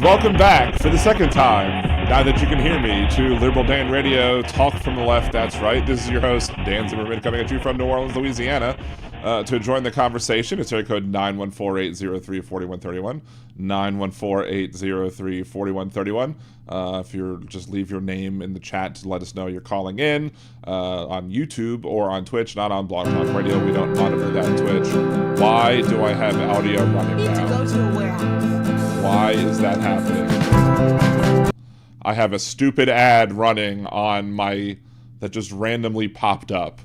Welcome back for the second time, now that you can hear me, to Liberal Dan Radio, Talk from the Left, that's right. This is your host, Dan Zimmerman, coming at you from New Orleans, Louisiana. To join the conversation, it's area code 914-803-4131, 914-803-4131. If you're, just leave your name in the chat to let us know you're calling in on YouTube or on Twitch, not on Blog Talk Radio. We don't monitor that on Twitch. Why do I have audio running now? You need to go to a warehouse. Why is that happening? I have a stupid ad running on my, that just randomly popped up.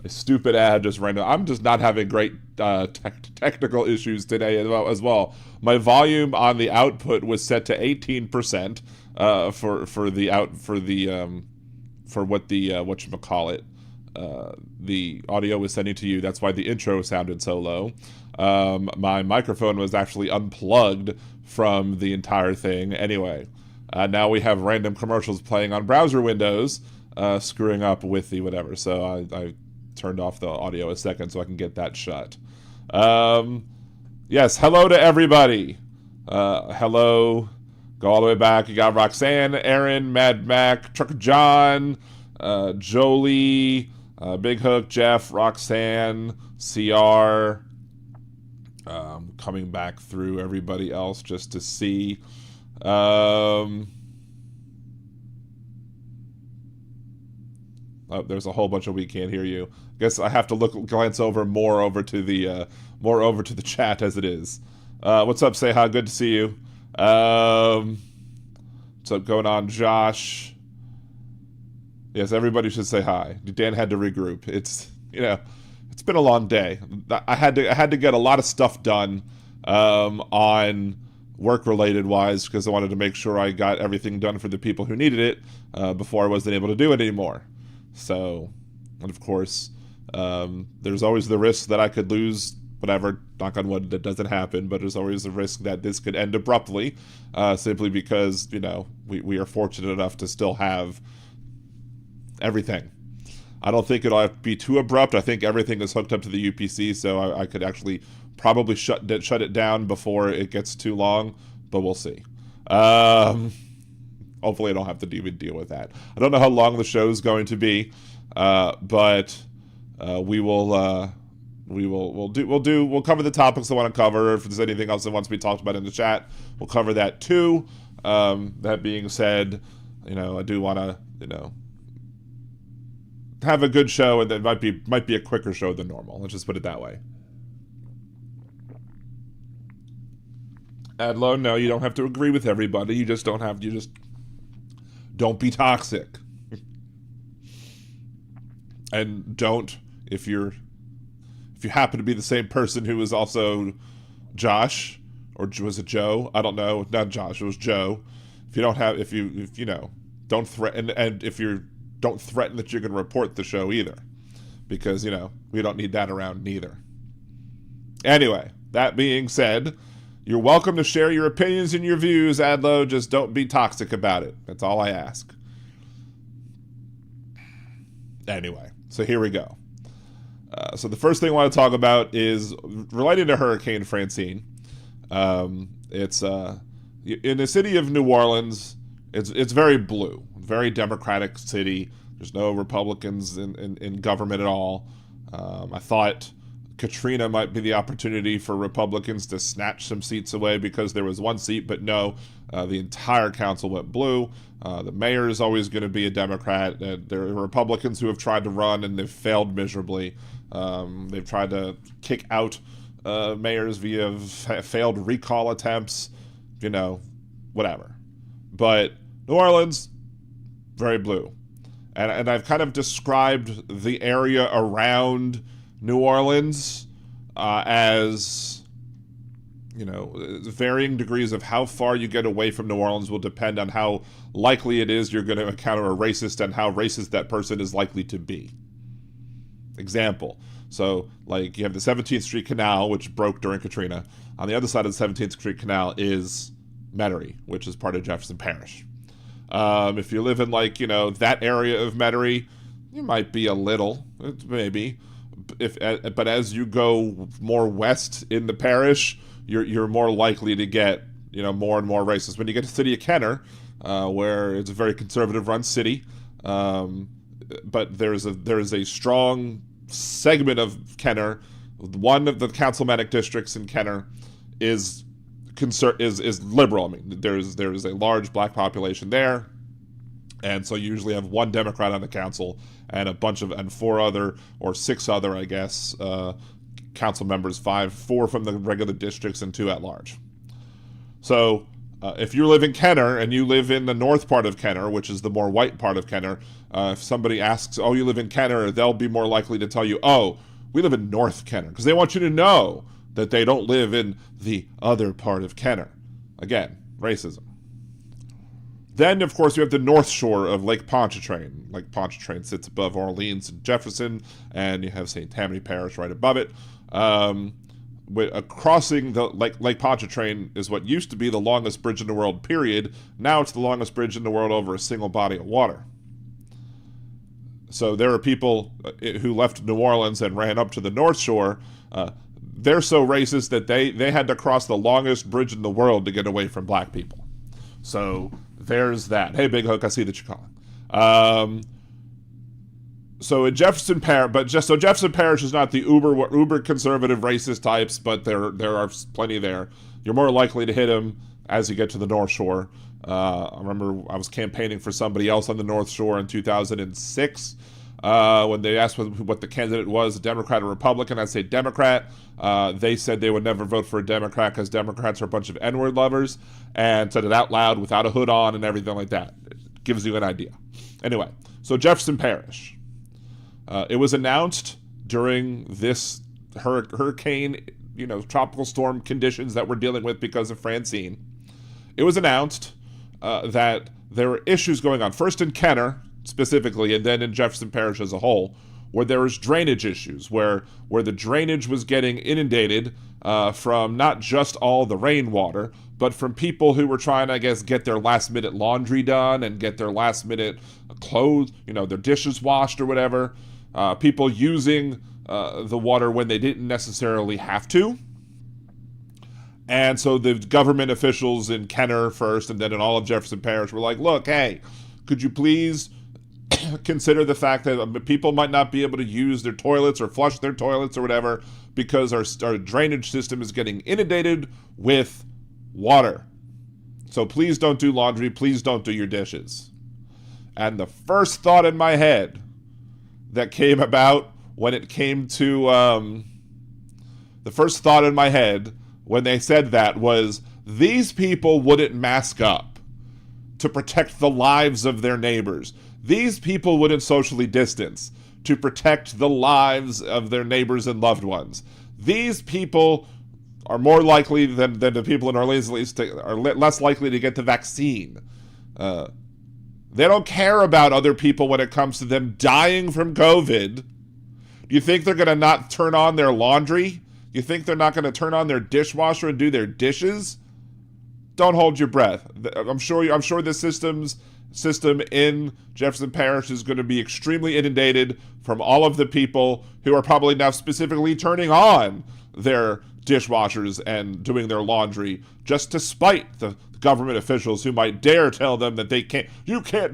A stupid ad just random. I'm just not having great technical issues today as well. My volume on the output was set to 18% for what the whatchamacallit, the audio was sending to you. That's why the intro sounded so low. My microphone was actually unplugged from the entire thing. Anyway, now we have random commercials playing on browser windows, screwing up with the whatever. So I turned off the audio a second so I can get that shut. Yes, hello to everybody. Hello. Go all the way back. You got Roxanne, Aaron, Mad Mac, Trucker John, Jolie, Big Hook, Jeff, Roxanne, CR. Coming back through everybody else just to see. Oh, there's a whole bunch of we can't hear you. Guess I have to glance over more over to the chat as it is. What's up, Say Hi? Good to see you. What's up going on, Josh? Yes, everybody should say hi. Dan had to regroup. It's it's been a long day. I had to get a lot of stuff done on work-related wise because I wanted to make sure I got everything done for the people who needed it before I wasn't able to do it anymore. So, and of course, there's always the risk that I could lose whatever, knock on wood, that doesn't happen, but there's always the risk that this could end abruptly, simply because, we are fortunate enough to still have everything. I don't think it'll have to be too abrupt. I think everything is hooked up to the UPC, so I could actually probably shut it down before it gets too long, but we'll see. Hopefully I don't have to even deal with that. I don't know how long the show is going to be, but we'll cover the topics I want to cover. If there's anything else that wants to be talked about in the chat, we'll cover that too. That being said, I do want to, have a good show, and that might be a quicker show than normal. Let's just put it that way. Adlo, no, you don't have to agree with everybody. You just don't be toxic. And don't, if you happen to be the same person who is also Josh, or was it Joe? I don't know. Not Josh, it was Joe. Don't threaten, and if don't threaten that you're going to report the show either, because we don't need that around neither. Anyway, that being said, you're welcome to share your opinions and your views, Adlo. Just don't be toxic about it. That's all I ask. Anyway, so here we go. So the first thing I want to talk about is related to Hurricane Francine. It's in the city of New Orleans. It's very blue, very Democratic city. There's no Republicans in government at all. I thought Katrina might be the opportunity for Republicans to snatch some seats away because there was one seat, but no, the entire council went blue. The mayor is always going to be a Democrat. There are Republicans who have tried to run and they've failed miserably. They've tried to kick out mayors via failed recall attempts, whatever. But New Orleans, very blue. And I've kind of described the area around New Orleans as, varying degrees of how far you get away from New Orleans will depend on how likely it is you're going to encounter a racist and how racist that person is likely to be. Example. So, you have the 17th Street Canal, which broke during Katrina. On the other side of the 17th Street Canal is Metairie, which is part of Jefferson Parish. If you live in that area of Metairie, you might be a little, maybe. But as you go more west in the parish, you're more likely to get more and more racist. When you get to the city of Kenner, where it's a very conservative-run city, but there is a strong segment of Kenner. One of the councilmanic districts in Kenner is liberal. I mean, there's a large black population there, and so you usually have one Democrat on the council and six other, I guess, council members, four from the regular districts and two at large. So if you live in Kenner and you live in the north part of Kenner, which is the more white part of Kenner, if somebody asks, "Oh, you live in Kenner," they'll be more likely to tell you, "Oh, we live in North Kenner," because they want you to know that they don't live in the other part of Kenner. Again, racism. Then, of course, you have the north shore of Lake Pontchartrain. Lake Pontchartrain sits above Orleans and Jefferson, and you have St. Tammany Parish right above it. Crossing the Lake Pontchartrain is what used to be the longest bridge in the world, period. Now it's the longest bridge in the world over a single body of water. So there are people who left New Orleans and ran up to the North Shore. They're so racist that they had to cross the longest bridge in the world to get away from black people. So there's that. Hey, Big Hook, I see that you're calling. So in Jefferson Parish, Jefferson Parish is not the uber conservative racist types, but there are plenty there. You're more likely to hit them as you get to the North Shore. I remember I was campaigning for somebody else on the North Shore in 2006. When they asked what the candidate was, a Democrat or Republican, I'd say Democrat. They said they would never vote for a Democrat because Democrats are a bunch of N-word lovers, and said it out loud without a hood on and everything like that. It gives you an idea. Anyway, so Jefferson Parish. It was announced during this hurricane, tropical storm conditions that we're dealing with because of Francine. It was announced that there were issues going on, first in Kenner specifically, and then in Jefferson Parish as a whole, where there was drainage issues, where the drainage was getting inundated from not just all the rainwater, but from people who were trying to, I guess, get their last-minute laundry done and get their last-minute clothes, their dishes washed or whatever. People using the water when they didn't necessarily have to. And so the government officials in Kenner first and then in all of Jefferson Parish were like, look, hey, could you please consider the fact that people might not be able to use their toilets or flush their toilets or whatever because our drainage system is getting inundated with water. So please don't do laundry. Please don't do your dishes. And the first thought in my head that came about when it came to the first thought in my head when they said that was, these people wouldn't mask up to protect the lives of their neighbors. These people wouldn't socially distance to protect the lives of their neighbors and loved ones. These people are more likely than the people in Orleans, at least, are less likely to get the vaccine. They don't care about other people when it comes to them dying from COVID. Do you think they're going to not turn on their laundry? You think they're not going to turn on their dishwasher and do their dishes? Don't hold your breath. I'm sure the system in Jefferson Parish is going to be extremely inundated from all of the people who are probably now specifically turning on their dishwashers and doing their laundry just to spite the government officials who might dare tell them that you can't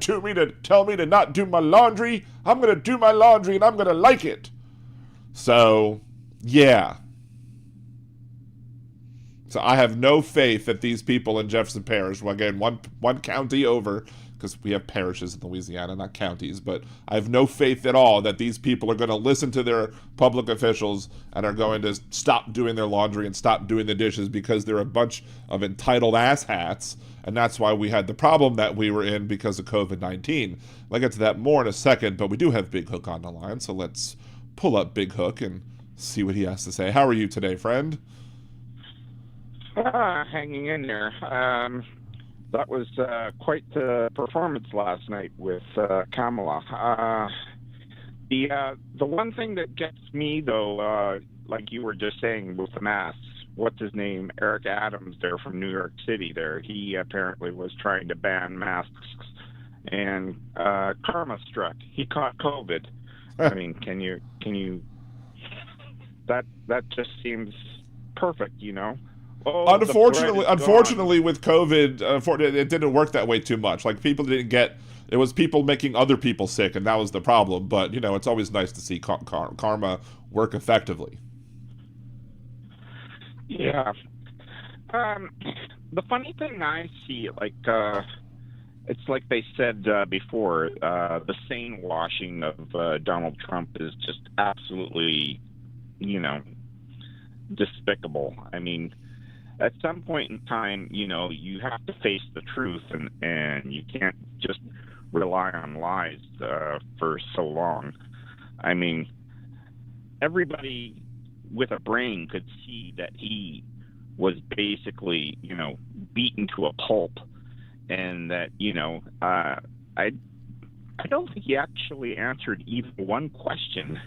tell me to not do my laundry. I'm going to do my laundry and I'm going to like it. So, yeah. So I have no faith that these people in Jefferson Parish, well, again, one county over, because we have parishes in Louisiana, not counties, but I have no faith at all that these people are going to listen to their public officials and are going to stop doing their laundry and stop doing the dishes because they're a bunch of entitled asshats, and that's why we had the problem that we were in because of COVID-19. I'll get to that more in a second, but we do have Big Hook on the line, so let's pull up Big Hook and see what he has to say. How are you today, friend? Hanging in there. That was quite the performance last night with Kamala. The one thing that gets me, though, like you were just saying with the masks, what's his name? Eric Adams there from New York City there. He apparently was trying to ban masks, and karma struck. He caught COVID. I mean, can you? That just seems perfect, Oh, the bread Unfortunately, is gone. with COVID, it didn't work that way too much. Like people didn't get. It was people making other people sick, and that was the problem. But it's always nice to see karma work effectively. Yeah. Um, the funny thing I see, like, it's like they said before, the sane washing of Donald Trump is just absolutely, you know, despicable. I mean, at some point in time, you have to face the truth, and you can't just rely on lies for so long. I mean, everybody with a brain could see that he was basically, beaten to a pulp, and that, I don't think he actually answered even one question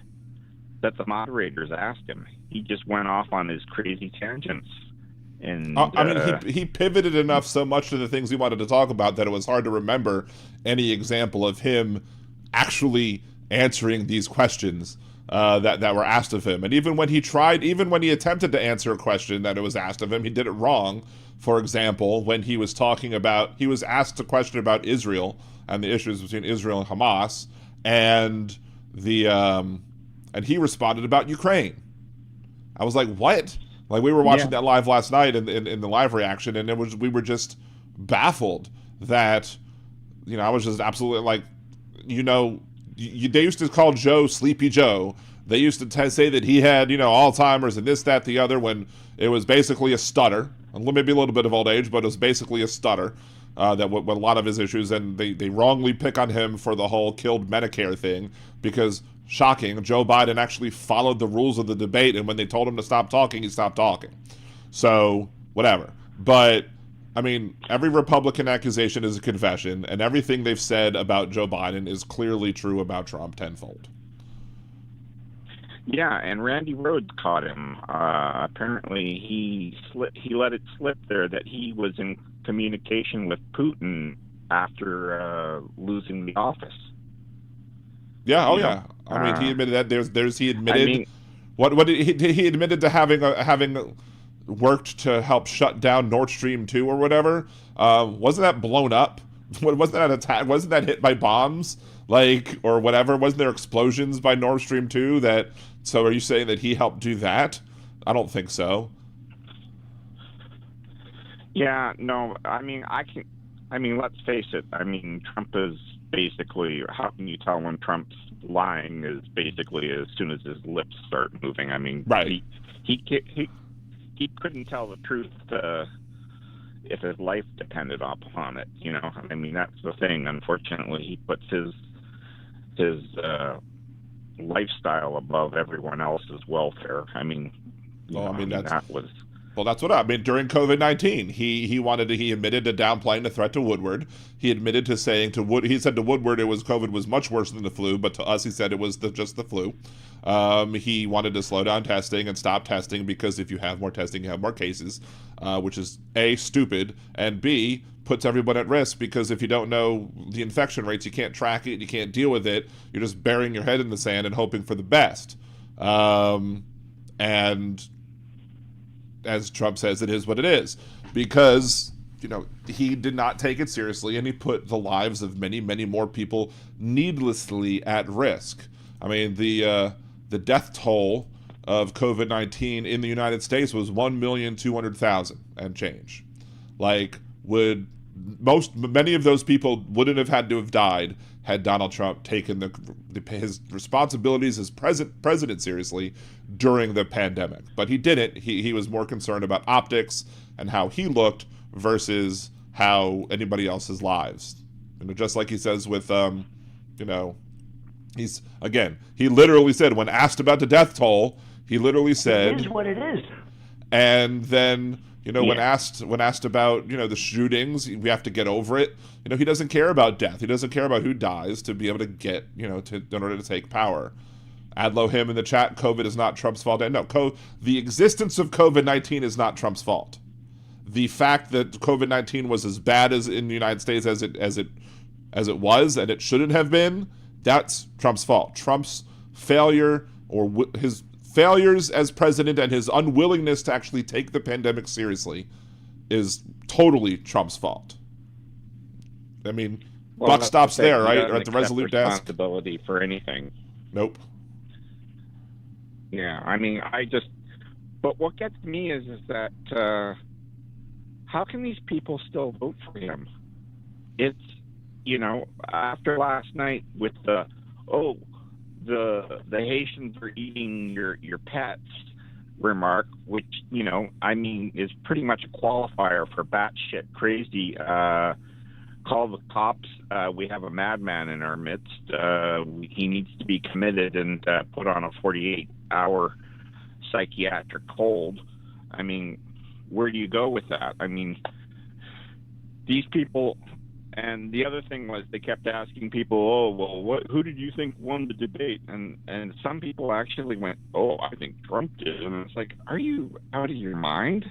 that the moderators asked him. He just went off on his crazy tangents. And I mean, he pivoted enough so much to the things he wanted to talk about that it was hard to remember any example of him actually answering these questions that were asked of him. And even when he attempted to answer a question that it was asked of him, he did it wrong. For example, when he was asked a question about Israel and the issues between Israel and Hamas, and and he responded about Ukraine. I was like, what? Like, we were watching that live last night in the live reaction, and we were just baffled that, I was just absolutely like, they used to call Joe Sleepy Joe. They used to say that he had, Alzheimer's and this, that, the other, when it was basically a stutter, maybe a little bit of old age, but it was basically a stutter. That with a lot of his issues, and they wrongly pick on him for the whole killed Medicare thing, because, shocking, Joe Biden actually followed the rules of the debate, and when they told him to stop talking, he stopped talking. So, whatever. But, I mean, every Republican accusation is a confession, and everything they've said about Joe Biden is clearly true about Trump tenfold. Yeah, and Randy Rhoads caught him. Apparently, he let it slip there that he was in communication with Putin after losing the office. Yeah, yeah. I mean, he admitted that. He admitted. I mean, what he admitted to having worked to help shut down Nord Stream 2 or whatever. Wasn't that blown up? Wasn't that attack? Wasn't that hit by bombs? Or whatever? Wasn't there explosions by Nord Stream 2 that? So are you saying that he helped do that? I don't think so. Yeah, no. I mean, let's face it. I mean, Trump is basically. How can you tell when Trump's lying? Is basically as soon as his lips start moving. I mean, right. He couldn't tell the truth if his life depended upon it. I mean, that's the thing. Unfortunately, he puts his lifestyle above everyone else's welfare. I mean, that's what I mean. During COVID-19, he admitted to downplaying the threat to Woodward. He admitted to saying he said to Woodward COVID was much worse than the flu, but to us he said it was just the flu. He wanted to slow down testing and stop testing because if you have more testing, you have more cases, which is A, stupid, and B, puts everyone at risk because if you don't know the infection rates, you can't track it, you can't deal with it. You're just burying your head in the sand and hoping for the best. And as Trump says, it is what it is, because he did not take it seriously, and he put the lives of many, many more people needlessly at risk. I mean, the death toll of COVID-19 in the United States was 1,200,000 and change. Many of those people wouldn't have had to have died had Donald Trump taken his responsibilities as president seriously during the pandemic. But he didn't. He was more concerned about optics and how he looked versus how anybody else's lives. Just like he says with, he literally said, when asked about the death toll, he literally said, "It is what it is." And then, when asked about, the shootings, we have to get over it. He doesn't care about death. He doesn't care about who dies to be able to get, in order to take power. Adlo him in the chat, COVID is not Trump's fault. And no, the existence of COVID-19 is not Trump's fault. The fact that COVID-19 was as bad as in the United States as it was, and it shouldn't have been, that's Trump's fault. Trump's failure or his failures as president and his unwillingness to actually take the pandemic seriously is totally Trump's fault. I mean, buck stops there, right? Or at the Resolute desk. Responsibility for anything. Nope. Yeah, I mean, but what gets me is that how can these people still vote for him? It's, after last night with the Haitians are eating your pets remark, which, is pretty much a qualifier for batshit crazy. Call the cops. We have a madman in our midst. He needs to be committed and put on a 48-hour psychiatric hold. I mean, where do you go with that? I mean, these people. And the other thing was they kept asking people, who did you think won the debate? And some people actually went, I think Trump did. And it's like, are you out of your mind?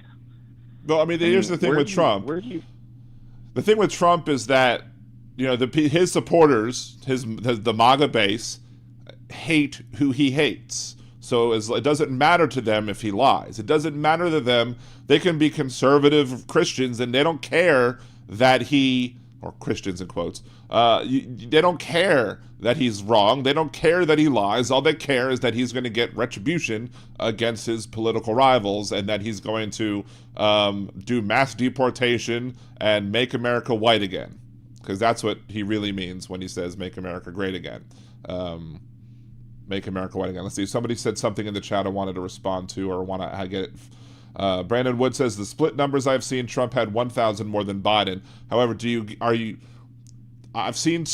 Well, I mean, here's the thing with Trump. The thing with Trump is that, his supporters, the MAGA base, hate who he hates. So it doesn't matter to them if he lies. It doesn't matter to them. They can be conservative Christians, and they don't care that he, or Christians in quotes, they don't care that he's wrong. They don't care that he lies. All they care is that he's going to get retribution against his political rivals, and that he's going to do mass deportation and make America white again. Because that's what he really means when he says make America great again. Make America white again. Let's see. Somebody said something in the chat I wanted to respond to, or want to get it. Brandon Wood says the split numbers I've seen, Trump had 1,000 more than Biden. However, I've seen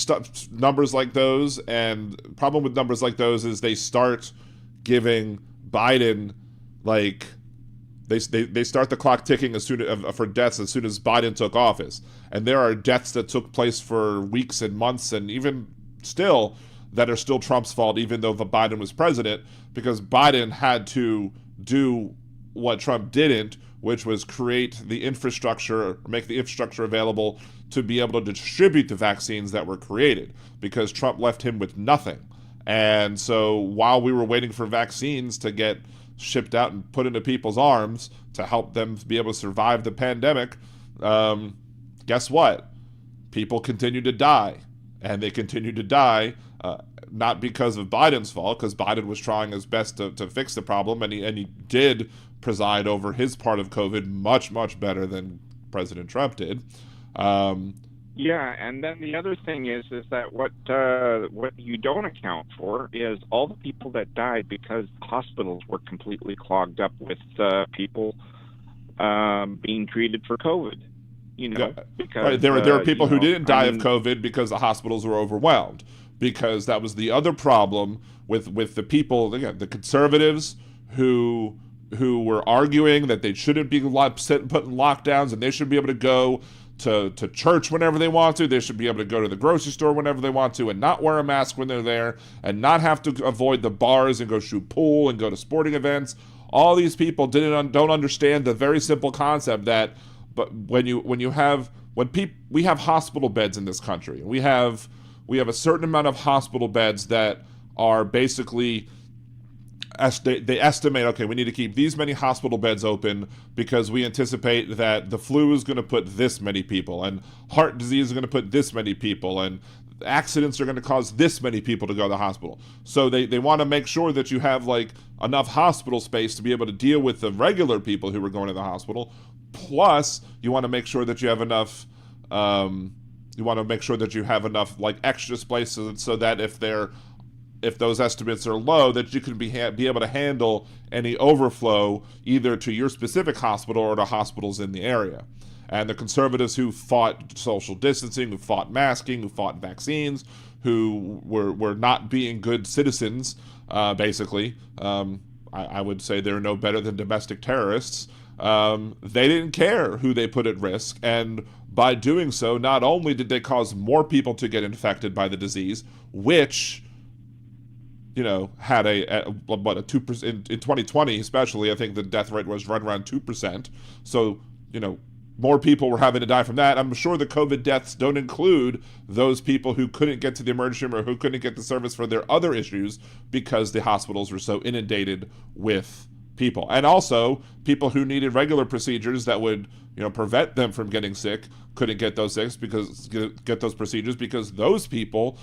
numbers like those, and the problem with numbers like those is they start giving Biden, like, they start the clock ticking for deaths as soon as Biden took office. And there are deaths that took place for weeks and months, and even still, that are still Trump's fault, even though Biden was president, because Biden had to do what Trump didn't, which was create the infrastructure, make the infrastructure available to be able to distribute the vaccines that were created, because Trump left him with nothing. And so while we were waiting for vaccines to get shipped out and put into people's arms to help them be able to survive the pandemic, guess what? People continued to die. And they continued to die, not because of Biden's fault, because Biden was trying his best to fix the problem, and he did preside over his part of COVID much, much better than President Trump did. Yeah, and then the other thing is that what you don't account for is all the people that died because hospitals were completely clogged up with people being treated for COVID. Because right. There were people who didn't die of COVID because the hospitals were overwhelmed. Because that was the other problem with the people, again, the conservatives who were arguing that they shouldn't be put in lockdowns, and they should be able to go to church whenever they want to. They should be able to go to the grocery store whenever they want to and not wear a mask when they're there, and not have to avoid the bars and go shoot pool and go to sporting events. All these people don't understand the very simple concept that, but we have hospital beds in this country. We have a certain amount of hospital beds that are basically, they estimate, okay, we need to keep these many hospital beds open because we anticipate that the flu is going to put this many people, and heart disease is going to put this many people, and accidents are going to cause this many people to go to the hospital. So they want to make sure that you have like enough hospital space to be able to deal with the regular people who are going to the hospital. Plus, you want to make sure that you have enough. You want to make sure that you have enough like extra spaces so that if those estimates are low, that you can be able to handle any overflow either to your specific hospital or to hospitals in the area. And the conservatives who fought social distancing, who fought masking, who fought vaccines, who were not being good citizens, basically, I would say they're no better than domestic terrorists. They didn't care who they put at risk, and by doing so, not only did they cause more people to get infected by the disease, which, had a 2% in 2020, especially. I think the death rate was right around 2%. So, more people were having to die from that. I'm sure the COVID deaths don't include those people who couldn't get to the emergency room or who couldn't get the service for their other issues because the hospitals were so inundated with people. And also people who needed regular procedures that would, prevent them from getting sick, couldn't get those procedures because those people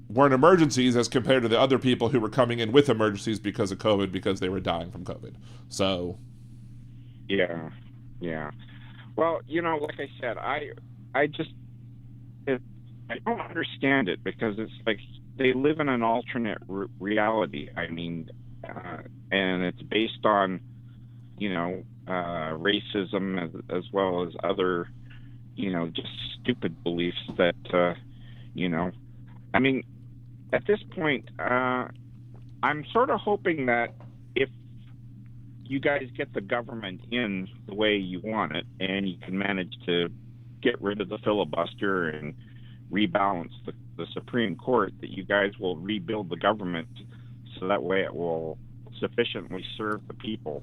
weren't emergencies as compared to the other people who were coming in with emergencies because of COVID, because they were dying from COVID. So yeah. Well, like I said, I don't understand it, because it's like they live in an alternate reality. I mean, and it's based on, racism as well as other, just stupid beliefs that, I mean, at this point, I'm sort of hoping that if you guys get the government in the way you want it, and you can manage to get rid of the filibuster and rebalance the Supreme Court, that you guys will rebuild the government so that way it will sufficiently serve the people.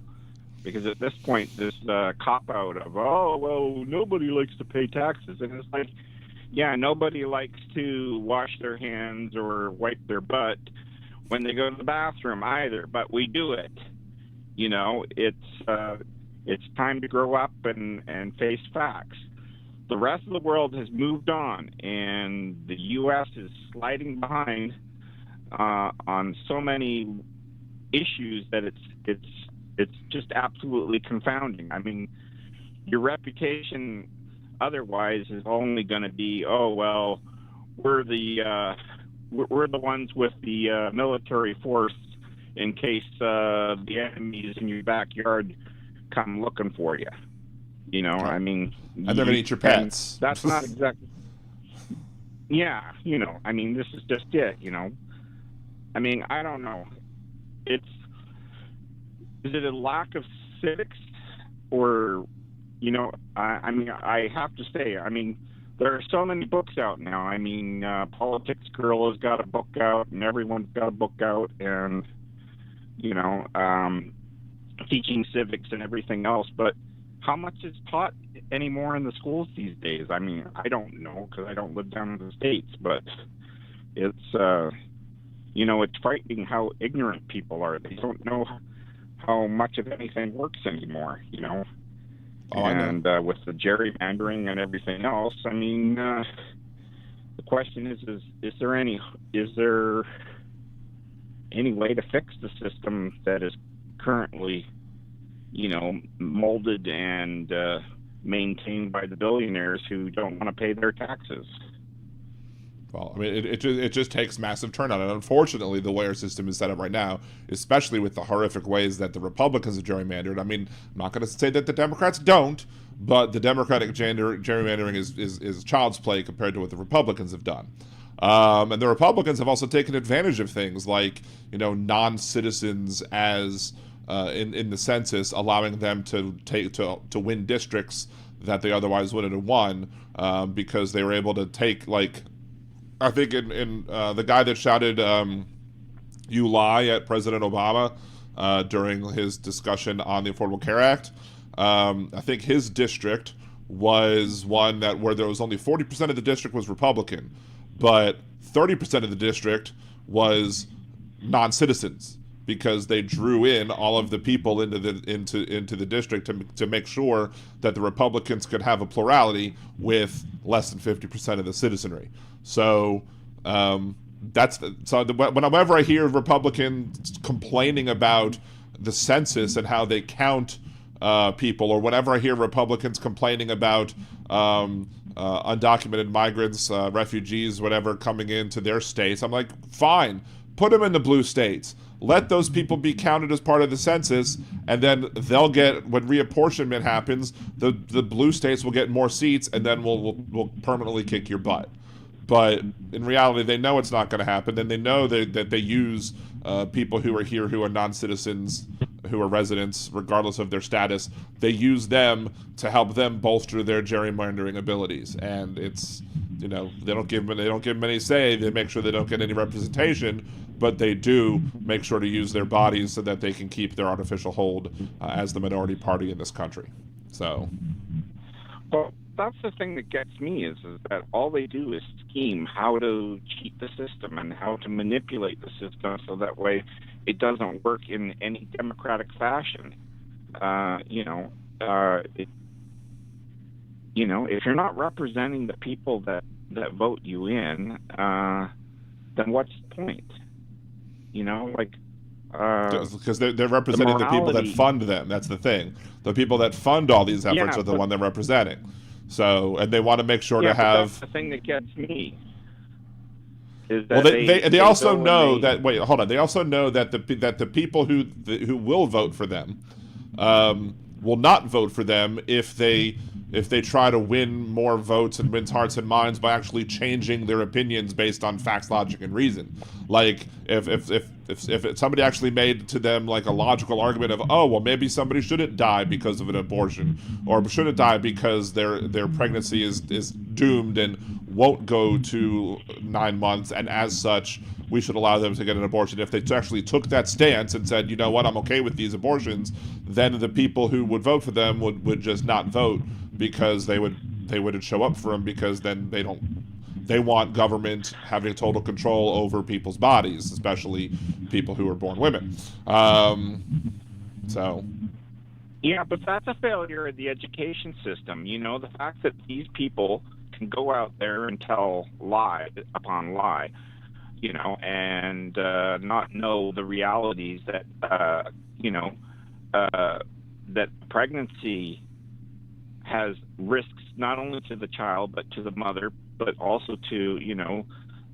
Because at this point, this cop-out of, oh, well, nobody likes to pay taxes. And it's like, yeah, nobody likes to wash their hands or wipe their butt when they go to the bathroom either, but we do it. It's time to grow up and face facts. The rest of the world has moved on, and the U.S. is sliding behind on so many issues that it's just absolutely confounding. I mean, your reputation otherwise is only going to be, oh well, we're the ones with the military force in case the enemies in your backyard come looking for you. I mean, and they're going to eat your pets. That's not exactly. Yeah, I mean, this is just it. I mean, I don't know. Is it a lack of civics, or, I mean, I have to say, I mean, there are so many books out now. I mean, Politics Girl has got a book out, and everyone's got a book out, and, teaching civics and everything else. But how much is taught anymore in the schools these days? I mean, I don't know, because I don't live down in the States, but it's, it's frightening how ignorant people are. They don't know how much of anything works anymore, And with the gerrymandering and everything else, I mean, the question is there any way to fix the system that is currently, molded and maintained by the billionaires who don't want to pay their taxes? Well, I mean, it just takes massive turnout, and unfortunately, the way our system is set up right now, especially with the horrific ways that the Republicans have gerrymandered. I mean, I'm not going to say that the Democrats don't, but the Democratic gerrymandering is child's play compared to what the Republicans have done. And the Republicans have also taken advantage of things like, non-citizens as in the census, allowing them to win districts that they otherwise wouldn't have won, because they were able to take, like, I think in the guy that shouted "You lie" at President Obama during his discussion on the Affordable Care Act, I think his district was one where there was only 40% of the district was Republican, but 30% of the district was non-citizens, because they drew in all of the people into the district to make sure that the Republicans could have a plurality with less than 50% of the citizenry. So whenever I hear Republicans complaining about the census and how they count people, or whenever I hear Republicans complaining about undocumented migrants, refugees, whatever, coming into their states, I'm like, fine, put them in the blue states. Let those people be counted as part of the census, and then they'll get, when reapportionment happens, the blue states will get more seats, and then we'll permanently kick your butt. But in reality, they know it's not going to happen, and they know that they use people who are here who are non-citizens, who are residents, regardless of their status. They use them to help them bolster their gerrymandering abilities, and it's, they don't give them any say. They make sure they don't get any representation, but they do make sure to use their bodies so that they can keep their artificial hold as the minority party in this country. So, Well, that's the thing that gets me is that all they do is scheme how to cheat the system and how to manipulate the system so that way it doesn't work in any democratic fashion. You know, if you're not representing the people that vote you in, then what's the point? You know, like Because they're the representing the people that morality. fund them. That's the thing. The people that fund all these efforts Yeah, are the but one they're representing. So, and they want to make sure to yeah, but that's have. the thing that gets me is Well, that they they also go and know they that. Wait, hold on. They also know that the people who will vote for them, will not vote for them if they try to win more votes and wins hearts and minds by actually changing their opinions based on facts, logic, and reason. Like if somebody actually made to them like a logical argument of, oh well, maybe somebody shouldn't die because of an abortion, or shouldn't die because their pregnancy is doomed and won't go to 9 months, and as such we should allow them to get an abortion. If they actually took that stance and said, you know what, I'm okay with these abortions, then the people who would vote for them would just not vote, because they wouldn't show up for them, because then they want government having total control over people's bodies, especially people who are born women. So Yeah, but that's a failure of the education system. You know, the fact that these people can go out there and tell lie upon lie, you know, and not know the realities that, that pregnancy has risks not only to the child but to the mother, but also to, you know,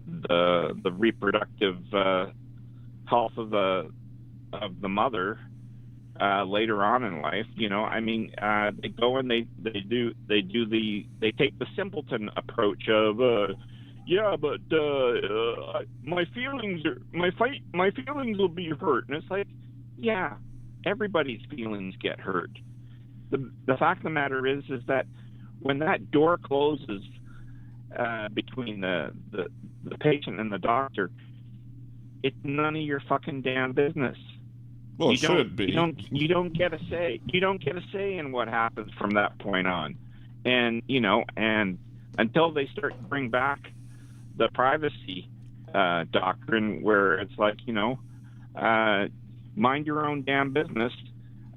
the reproductive health of the mother later on in life. You know, I mean, they go and they take the simpleton approach of yeah, but my feelings will be hurt, and it's like, yeah, everybody's feelings get hurt. The fact of the matter is that when that door closes between the patient and the doctor, it's none of your fucking damn business. well, it should be. You don't get a say. You don't get a say in what happens from that point on. And you know, and until they start to bring back the privacy doctrine, where it's like, you know, mind your own damn business,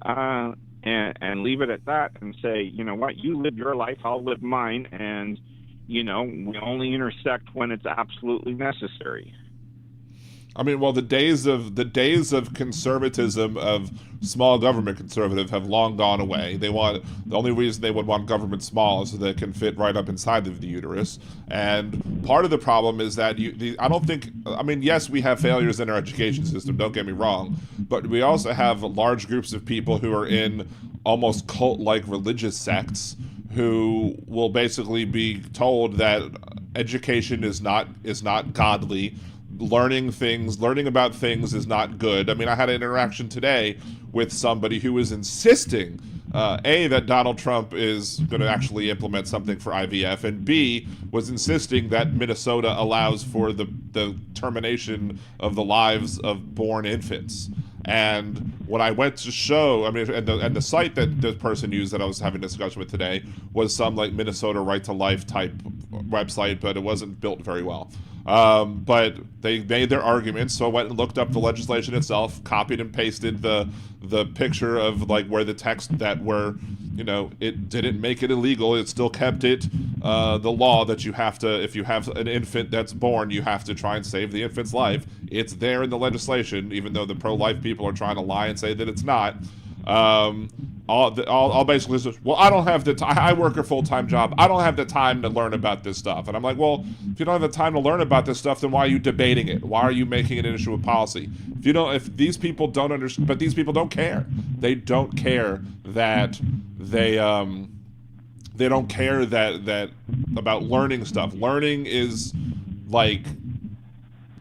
and leave it at that, and say, you know what, you live your life, I'll live mine, and you know, we only intersect when it's absolutely necessary. I mean, well, the days of conservatism, of small government conservative, have long gone away. The only reason they would want government small is so that it can fit right up inside of the uterus. And part of the problem is that I don't think. I mean, yes, we have failures in our education system. Don't get me wrong, but we also have large groups of people who are in almost cult-like religious sects who will basically be told that education is not godly. Learning about things is not good. I mean, I had an interaction today with somebody who was insisting, A, that Donald Trump is going to actually implement something for IVF, and B, was insisting that Minnesota allows for the termination of the lives of born infants. And when I went to show, I mean, and the site that the person used that I was having a discussion with today was some like Minnesota Right to Life type website, but it wasn't built very well. But they made their arguments, so I went and looked up the legislation itself, copied and pasted the picture of like where the text that where, you know, it didn't make it illegal, it still kept it the law that you have to, if you have an infant that's born, you have to try and save the infant's life. It's there in the legislation, even though the pro-life people are trying to lie and say that it's not. I'll basically say, well, I don't have the time. I work a full-time job. I don't have the time to learn about this stuff. And I'm like, well, if you don't have the time to learn about this stuff, then why are you debating it? Why are you making it an issue of policy? If these people don't understand, but these people don't care. They don't care that they don't care that about learning stuff. Learning is like,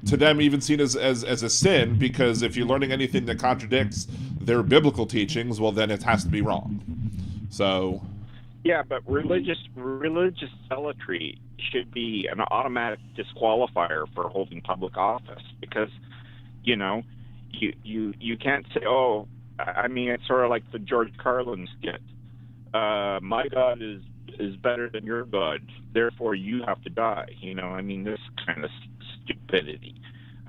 to them, even seen as a sin, because if you're learning anything that contradicts their biblical teachings, well, then it has to be wrong. So Yeah, but religious zealotry should be an automatic disqualifier for holding public office, because, you know, you can't say, oh, I mean, it's sort of like the George Carlin skit. My God is is better than your God, therefore you have to die. I mean, this kind of stupidity.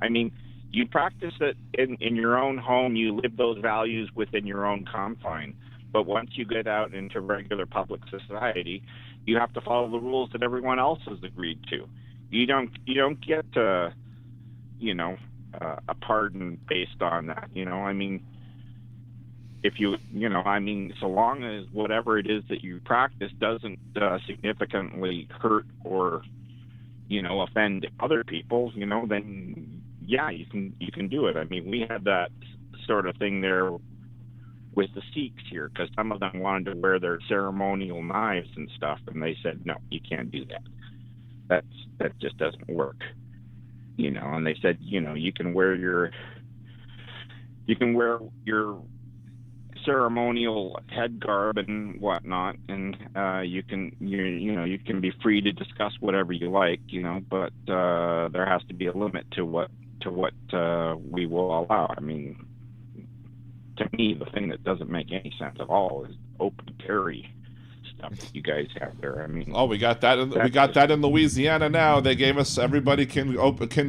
I mean, you practice it in your own home, you live those values within your own confine. But once you get out into regular public society, you have to follow the rules that everyone else has agreed to. You don't get a pardon based on that. I mean, if so long as whatever it is that you practice doesn't significantly hurt or offend other people, then yeah, you can do it. I mean, we had that sort of thing there with the Sikhs here, because some of them wanted to wear their ceremonial knives and stuff, and they said, no, you can't do that. That just doesn't work. And they said, you can wear your ceremonial head garb and whatnot, and you can be free to discuss whatever you like, but there has to be a limit to what we will allow. I mean, to me, the thing that doesn't make any sense at all is open carry stuff that you guys have there. I mean, we got that. That in Louisiana now. They gave us everybody can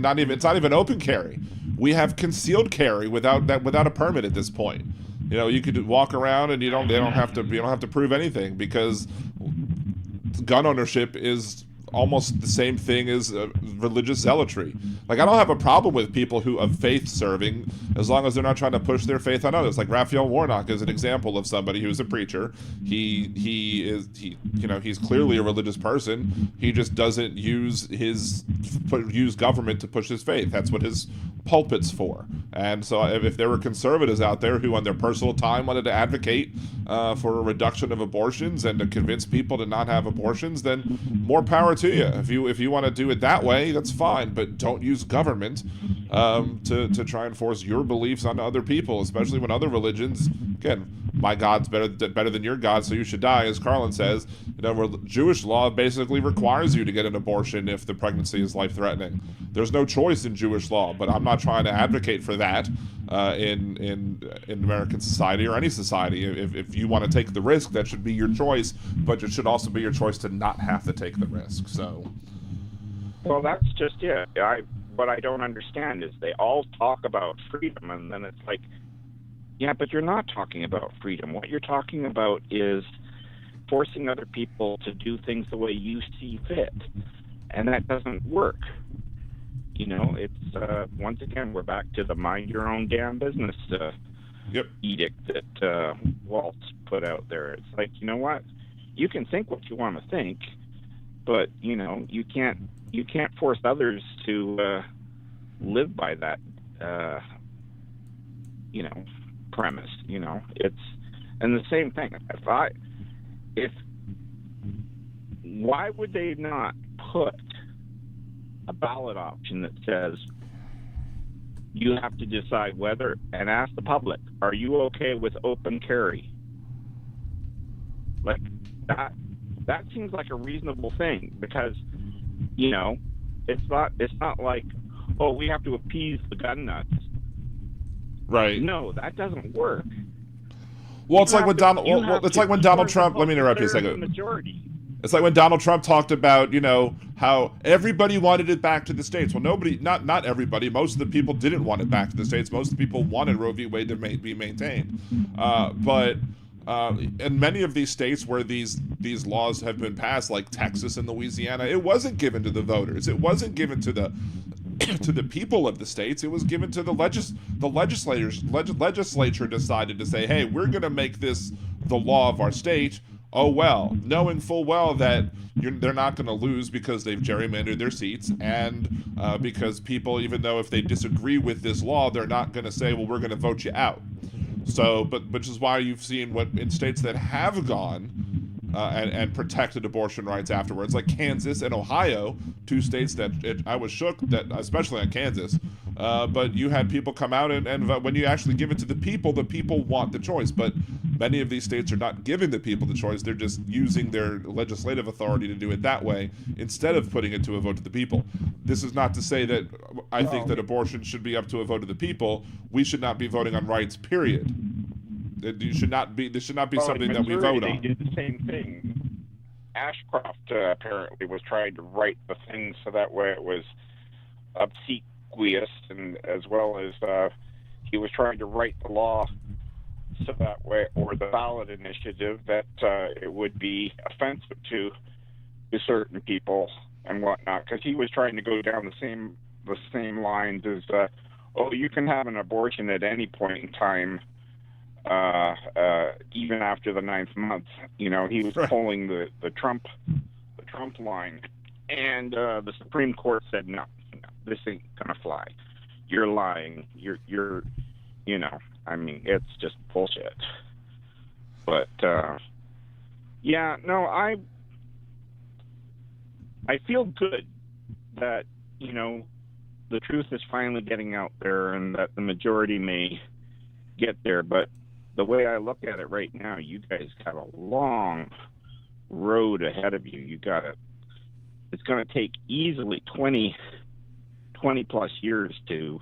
not even. It's not even open carry. We have concealed carry without a permit at this point. You could walk around and they don't have to prove anything, because gun ownership is almost the same thing as religious zealotry. Like, I don't have a problem with people who of faith serving, as long as they're not trying to push their faith on others. Like Raphael Warnock is an example of somebody who's a preacher. He's clearly a religious person. He just doesn't use government to push his faith. That's what his pulpit's for. And so if there were conservatives out there who on their personal time wanted to advocate for a reduction of abortions and to convince people to not have abortions, then more power to you. If you want to do it that way, that's fine, but don't use government to try and force your beliefs on other people, especially when other religions, again, my God's better than your God, so you should die, as Carlin says. Jewish law basically requires you to get an abortion if the pregnancy is life-threatening. There's no choice in Jewish law, but I'm not trying to advocate for that in American society or any society. If you want to take the risk, that should be your choice, but it should also be your choice to not have to take the risk. So, well, that's just it. What I don't understand is they all talk about freedom, and then it's like, yeah, but you're not talking about freedom. What you're talking about is forcing other people to do things the way you see fit, and that doesn't work. It's once again, we're back to the mind your own damn business edict that Waltz put out there. It's like, you know what? You can think what you want to think, but you can't force others to live by that premise. It's, and the same thing. Why would they not put a ballot option that says you have to decide whether, and ask the public, are you okay with open carry? Like that seems like a reasonable thing, because it's not like, oh, we have to appease the gun nuts. Right. No, that doesn't work. Well, it's like when Donald Trump. Let me interrupt you a second. Majority. It's like when Donald Trump talked about, how everybody wanted it back to the states. Well, not everybody. Most of the people didn't want it back to the states. Most of the people wanted Roe v. Wade to be maintained. But in many of these states where these laws have been passed, like Texas and Louisiana, it wasn't given to the voters. It wasn't given to the to the people of the states. It was given to the legislators. Legislature decided to say, hey, we're going to make this the law of our state. Oh, well, knowing full well that they're not going to lose because they've gerrymandered their seats, and because people, even though if they disagree with this law, they're not going to say, well, we're going to vote you out. So, which is why you've seen what in states that have gone and protected abortion rights afterwards, like Kansas and Ohio, two states that I was shook that, especially on Kansas. But you had people come out and vote. When you actually give it to the people want the choice. But many of these states are not giving the people the choice. They're just using their legislative authority to do it that way instead of putting it to a vote to the people. This is not to say that I think that abortion should be up to a vote of the people. We should not be voting on rights, period. This should not be something that we vote on. They did the same thing Ashcroft apparently was trying to write the thing so that way it was obsequious, and as well as he was trying to write the law so that way, or the ballot initiative, that it would be offensive to certain people and whatnot, because he was trying to go down the same lines as, oh, you can have an abortion at any point in time, even after the 9th month. You know, he was pulling the Trump line, and the Supreme Court said no, this ain't gonna fly. You're lying. You're you know, I mean, it's just bullshit. But yeah, no, I feel good that, you know, the truth is finally getting out there and that the majority may get there. But the way I look at it right now, you guys got a long road ahead of you. It's going to take easily 20 plus years to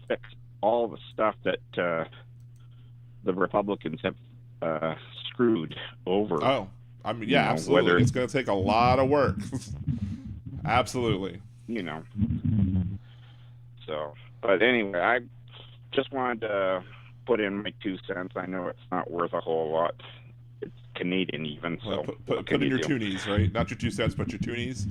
fix all the stuff that the Republicans have screwed over. Oh, I mean, yeah, absolutely. It's going to take a lot of work. Absolutely. You know. So, but anyway, I just wanted to put in my 2 cents. I know it's not worth a whole lot. It's Canadian even, so put in your toonies, right? Not your 2 cents, but your toonies.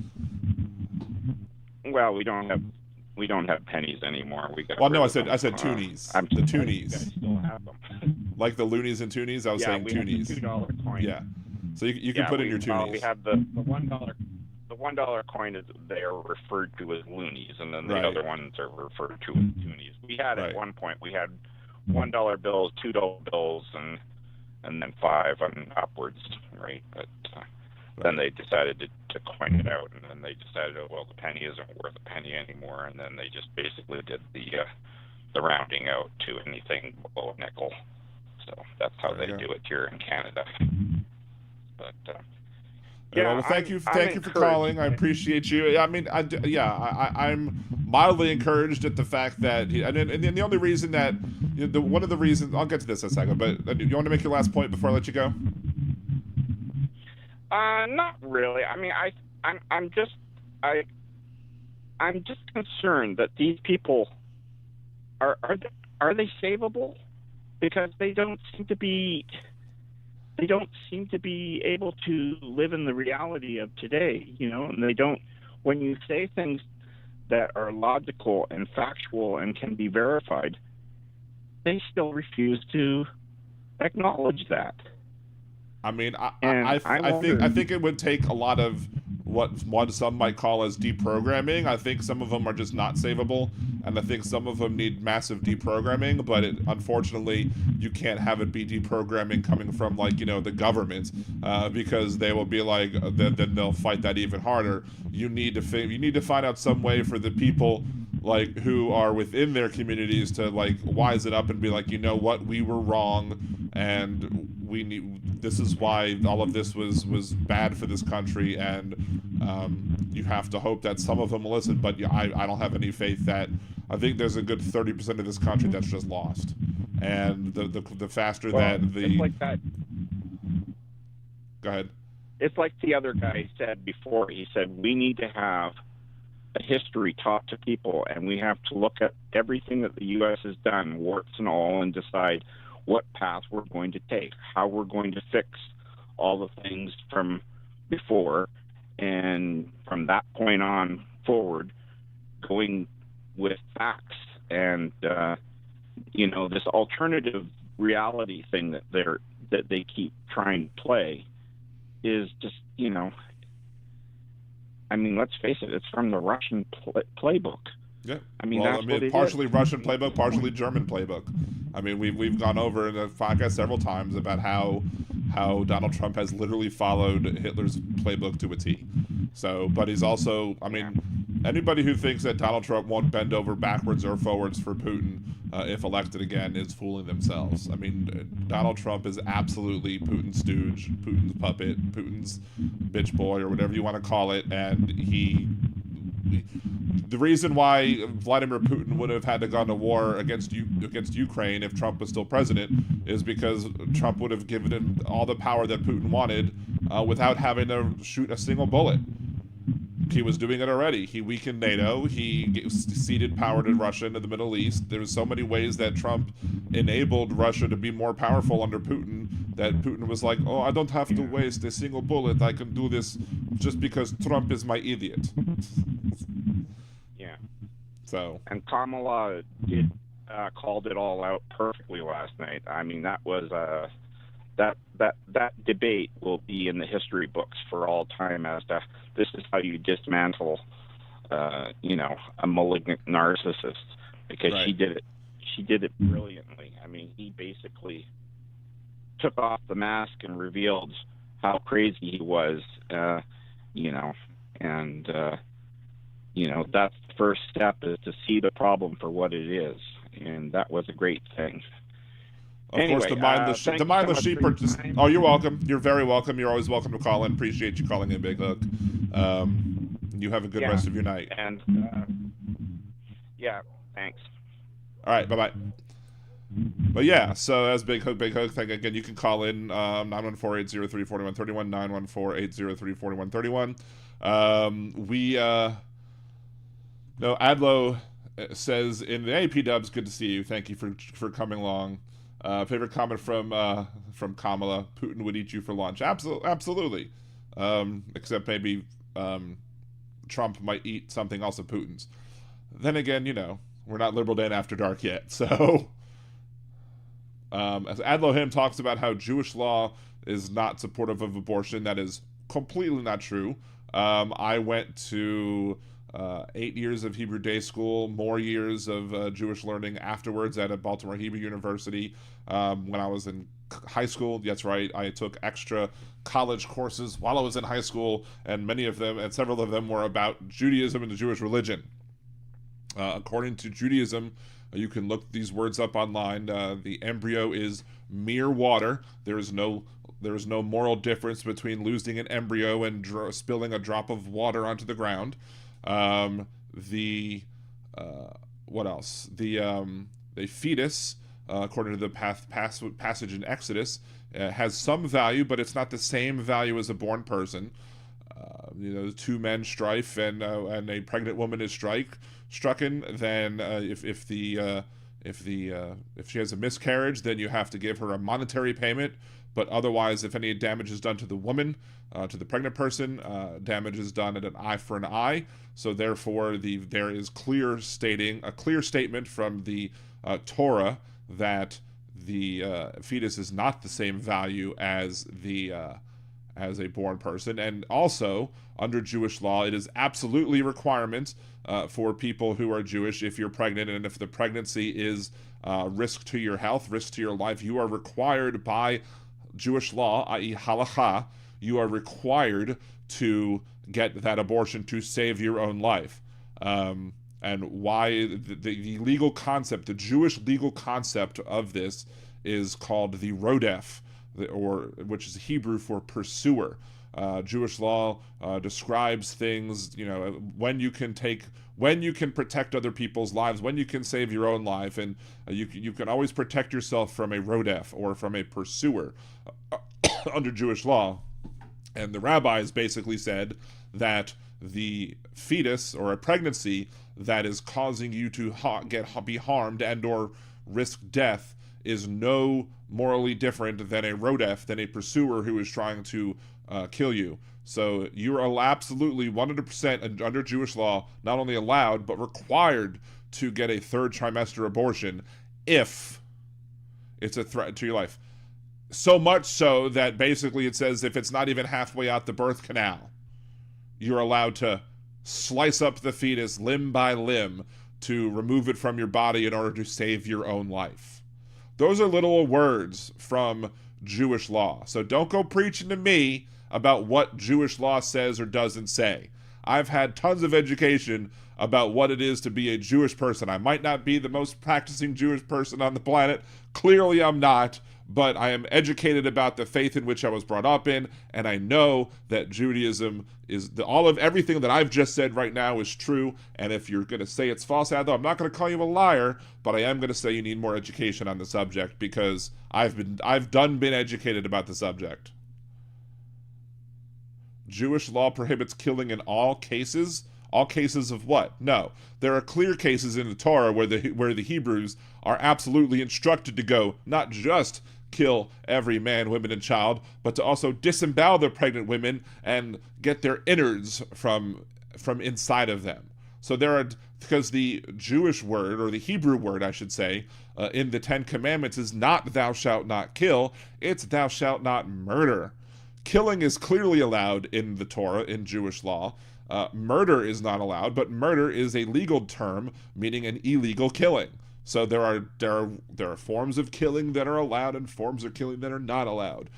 Well, we don't have pennies anymore. Well, no, I said toonies. The toonies. I still have them. Like the loonies and toonies. I was saying toonies. The $2 coin. Yeah. So you can put in your toonies. We have the $1. The $1 coin is they are referred to as loonies, and then the other ones are referred to as toonies. We had at one point we had $1 bills, $2 bills, and then 5 and upwards, right? But then they decided to coin it out, and then they decided, oh, well, the penny isn't worth a penny anymore, and then they just basically did the rounding out to anything below a nickel. So that's how they do it here in Canada. But yeah, well, thank you for calling. I appreciate you. I mean, I'm mildly encouraged at the fact that, and the only reason that, one of the reasons, I'll get to this in a second, but you want to make your last point before I let you go? Not really. I mean, I'm just concerned that these people are they savable, because they don't seem to be able to live in the reality of today, you know, and they don't, when you say things that are logical and factual and can be verified, they still refuse to acknowledge that. I mean, I think it would take a lot of what some might call as deprogramming. I think some of them are just not savable, and I think some of them need massive deprogramming, but unfortunately you can't have it be deprogramming coming from, like, the government, because they will be like, then they'll fight that even harder. You need to find out some way for the people, like, who are within their communities to, like, wise it up and be like, you know what, we were wrong, and this is why all of this was bad for this country, and you have to hope that some of them will listen. But yeah, I don't have any faith that. I think there's a good 30% of this country that's just lost, and the faster that the. It's like that. Go ahead. It's like the other guy said before. He said we need to have a history taught to people, and we have to look at everything that the U.S. has done, warts and all, and decide what path we're going to take, how we're going to fix all the things from before, and from that point on forward, going with facts and this alternative reality thing that they keep trying to play is just, I mean, let's face it, it's from the Russian playbook. Yeah, I mean, partially Russian playbook, partially German playbook. I mean, we've gone over in the podcast several times about how Donald Trump has literally followed Hitler's playbook to a T. So, but he's also, I mean, anybody who thinks that Donald Trump won't bend over backwards or forwards for Putin if elected again is fooling themselves. I mean, Donald Trump is absolutely Putin's stooge, Putin's puppet, Putin's bitch boy, or whatever you want to call it, and the reason why Vladimir Putin would have had to gone to war against Ukraine if Trump was still president is because Trump would have given him all the power that Putin wanted without having to shoot a single bullet. He was doing it already. He weakened NATO. He ceded power to Russia in the Middle East. There was so many ways that Trump enabled Russia to be more powerful under Putin that Putin was like, oh, I don't have to waste a single bullet. I can do this just because Trump is my idiot. Yeah. So. And Kamala did called it all out perfectly last night. I mean, that was that debate will be in the history books for all time as to this is how you dismantle, a malignant narcissist, because right. She did it brilliantly. I mean, he basically took off the mask and revealed how crazy he was, and that's the first step, is to see the problem for what it is, and that was a great thing. Of course, the mindless sheep are just... Oh, you're welcome. You're very welcome. You're always welcome to call in. Appreciate you calling in, Big Hook. You have a good rest of your night. And, thanks. All right, bye-bye. But yeah, so as Big Hook, again, you can call in 914-803-4131, 914-803-4131. Adlo says, in the AP dubs, good to see you. Thank you for coming along. Favorite comment from Kamala: Putin would eat you for lunch. Absolutely. Except maybe Trump might eat something else of Putin's. Then again, we're not Liberal Dan After Dark yet. So, as Adlohim talks about how Jewish law is not supportive of abortion, that is completely not true. I went to 8 years of Hebrew day school, more years of Jewish learning afterwards at a Baltimore Hebrew University. When I was in high school, that's right, I took extra college courses while I was in high school, and several of them were about Judaism and the Jewish religion. According to Judaism, you can look these words up online. The embryo is mere water. There is no moral difference between losing an embryo and spilling a drop of water onto the ground. What else? The fetus, according to the passage in Exodus, has some value, but it's not the same value as a born person. Two men strife and a pregnant woman is strucken. Then if she has a miscarriage, then you have to give her a monetary payment. But otherwise, if any damage is done to the woman, to the pregnant person, damage is done at an eye for an eye. So therefore, there is a clear statement from the Torah that the fetus is not the same value as a born person. And also, under Jewish law, it is absolutely a requirement for people who are Jewish, if you're pregnant and if the pregnancy is risk to your health, risk to your life, you are required by Jewish law, i.e. halakha, you are required to get that abortion to save your own life. And why the legal concept, the Jewish legal concept of this is called the rodef, which is Hebrew for pursuer. Jewish law describes things, when you can protect other people's lives, when you can save your own life, and you can always protect yourself from a rodef or from a pursuer under Jewish law. And the rabbis basically said that the fetus or a pregnancy that is causing you to be harmed and or risk death is no morally different than a rodef, than a pursuer who is trying to kill you. So you are absolutely 100% under Jewish law, not only allowed, but required to get a third trimester abortion if it's a threat to your life. So much so that basically it says if it's not even halfway out the birth canal, you're allowed to slice up the fetus limb by limb to remove it from your body in order to save your own life. Those are little words from Jewish law. So don't go preaching to me about what Jewish law says or doesn't say. I've had tons of education about what it is to be a Jewish person. I might not be the most practicing Jewish person on the planet. Clearly I'm not. but I am educated about the faith in which I was brought up in, and I know that Judaism is all of everything that I've just said right now is true. And if you're going to say it's false, Adel, I'm not going to call you a liar, but I am going to say you need more education on the subject, because I've been educated about the subject. Jewish law prohibits killing in all cases. All cases of what? No. There are clear cases in the Torah where the Hebrews are absolutely instructed to go, not just kill every man, woman, and child, but to also disembowel the pregnant women and get their innards from inside of them. So because the Jewish word, or the Hebrew word, I should say, in the Ten Commandments is not thou shalt not kill, it's thou shalt not murder. Killing is clearly allowed in the Torah, in Jewish law. Murder is not allowed, but murder is a legal term meaning an illegal killing. So there are forms of killing that are allowed and forms of killing that are not allowed.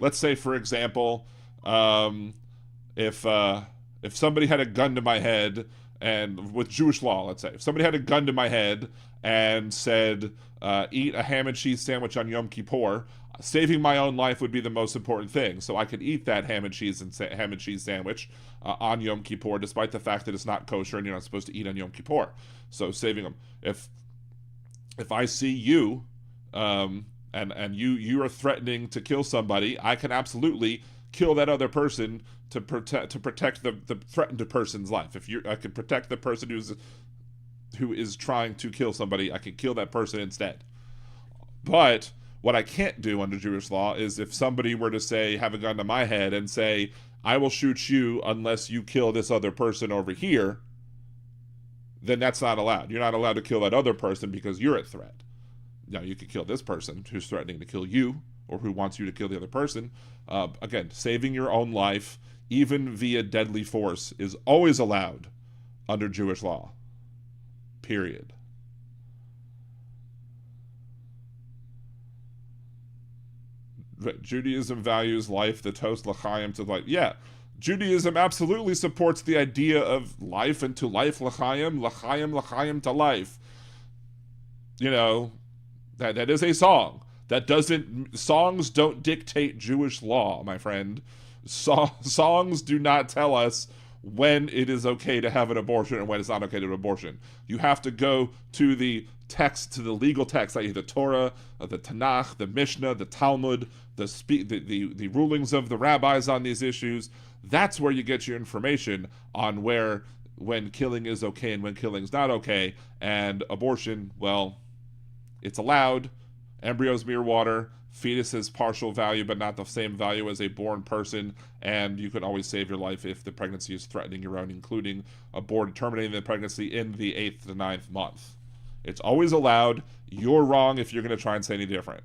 Let's say, for example, if somebody had a gun to my head, and with Jewish law, let's say, if somebody had a gun to my head and said, eat a ham and cheese sandwich on Yom Kippur, saving my own life would be the most important thing. So I could eat that ham and cheese sandwich on Yom Kippur, despite the fact that it's not kosher and you're not supposed to eat on Yom Kippur. So saving them. If I see you, and you are threatening to kill somebody, I can absolutely kill that other person to protect the threatened person's life. I can protect the person who is trying to kill somebody, I can kill that person instead. But what I can't do under Jewish law is if somebody were to say, have a gun to my head and say, I will shoot you unless you kill this other person over here, then that's not allowed. You're not allowed to kill that other person because you're a threat. Now, you can kill this person who's threatening to kill you, or who wants you to kill the other person. Again, saving your own life, even via deadly force, is always allowed under Jewish law. Period. Judaism values life, the toast l'chaim to life. Yeah, Judaism absolutely supports the idea of life and to life l'chaim, l'chaim, l'chaim to life. You know, that is a song. Songs don't dictate Jewish law, my friend. Songs do not tell us when it is okay to have an abortion and when it's not okay to have an abortion. You have to go to the text, to the legal text, i.e. the Torah, the Tanakh, the Mishnah, the Talmud, the rulings of the rabbis on these issues. That's where you get your information on when killing is okay and when killing is not okay. And abortion, well, it's allowed. Embryos mirror water. Fetus has partial value, but not the same value as a born person, and you can always save your life if the pregnancy is threatening your own, including terminating the pregnancy in the 8th to 9th month. It's always allowed. You're wrong if you're going to try and say any different.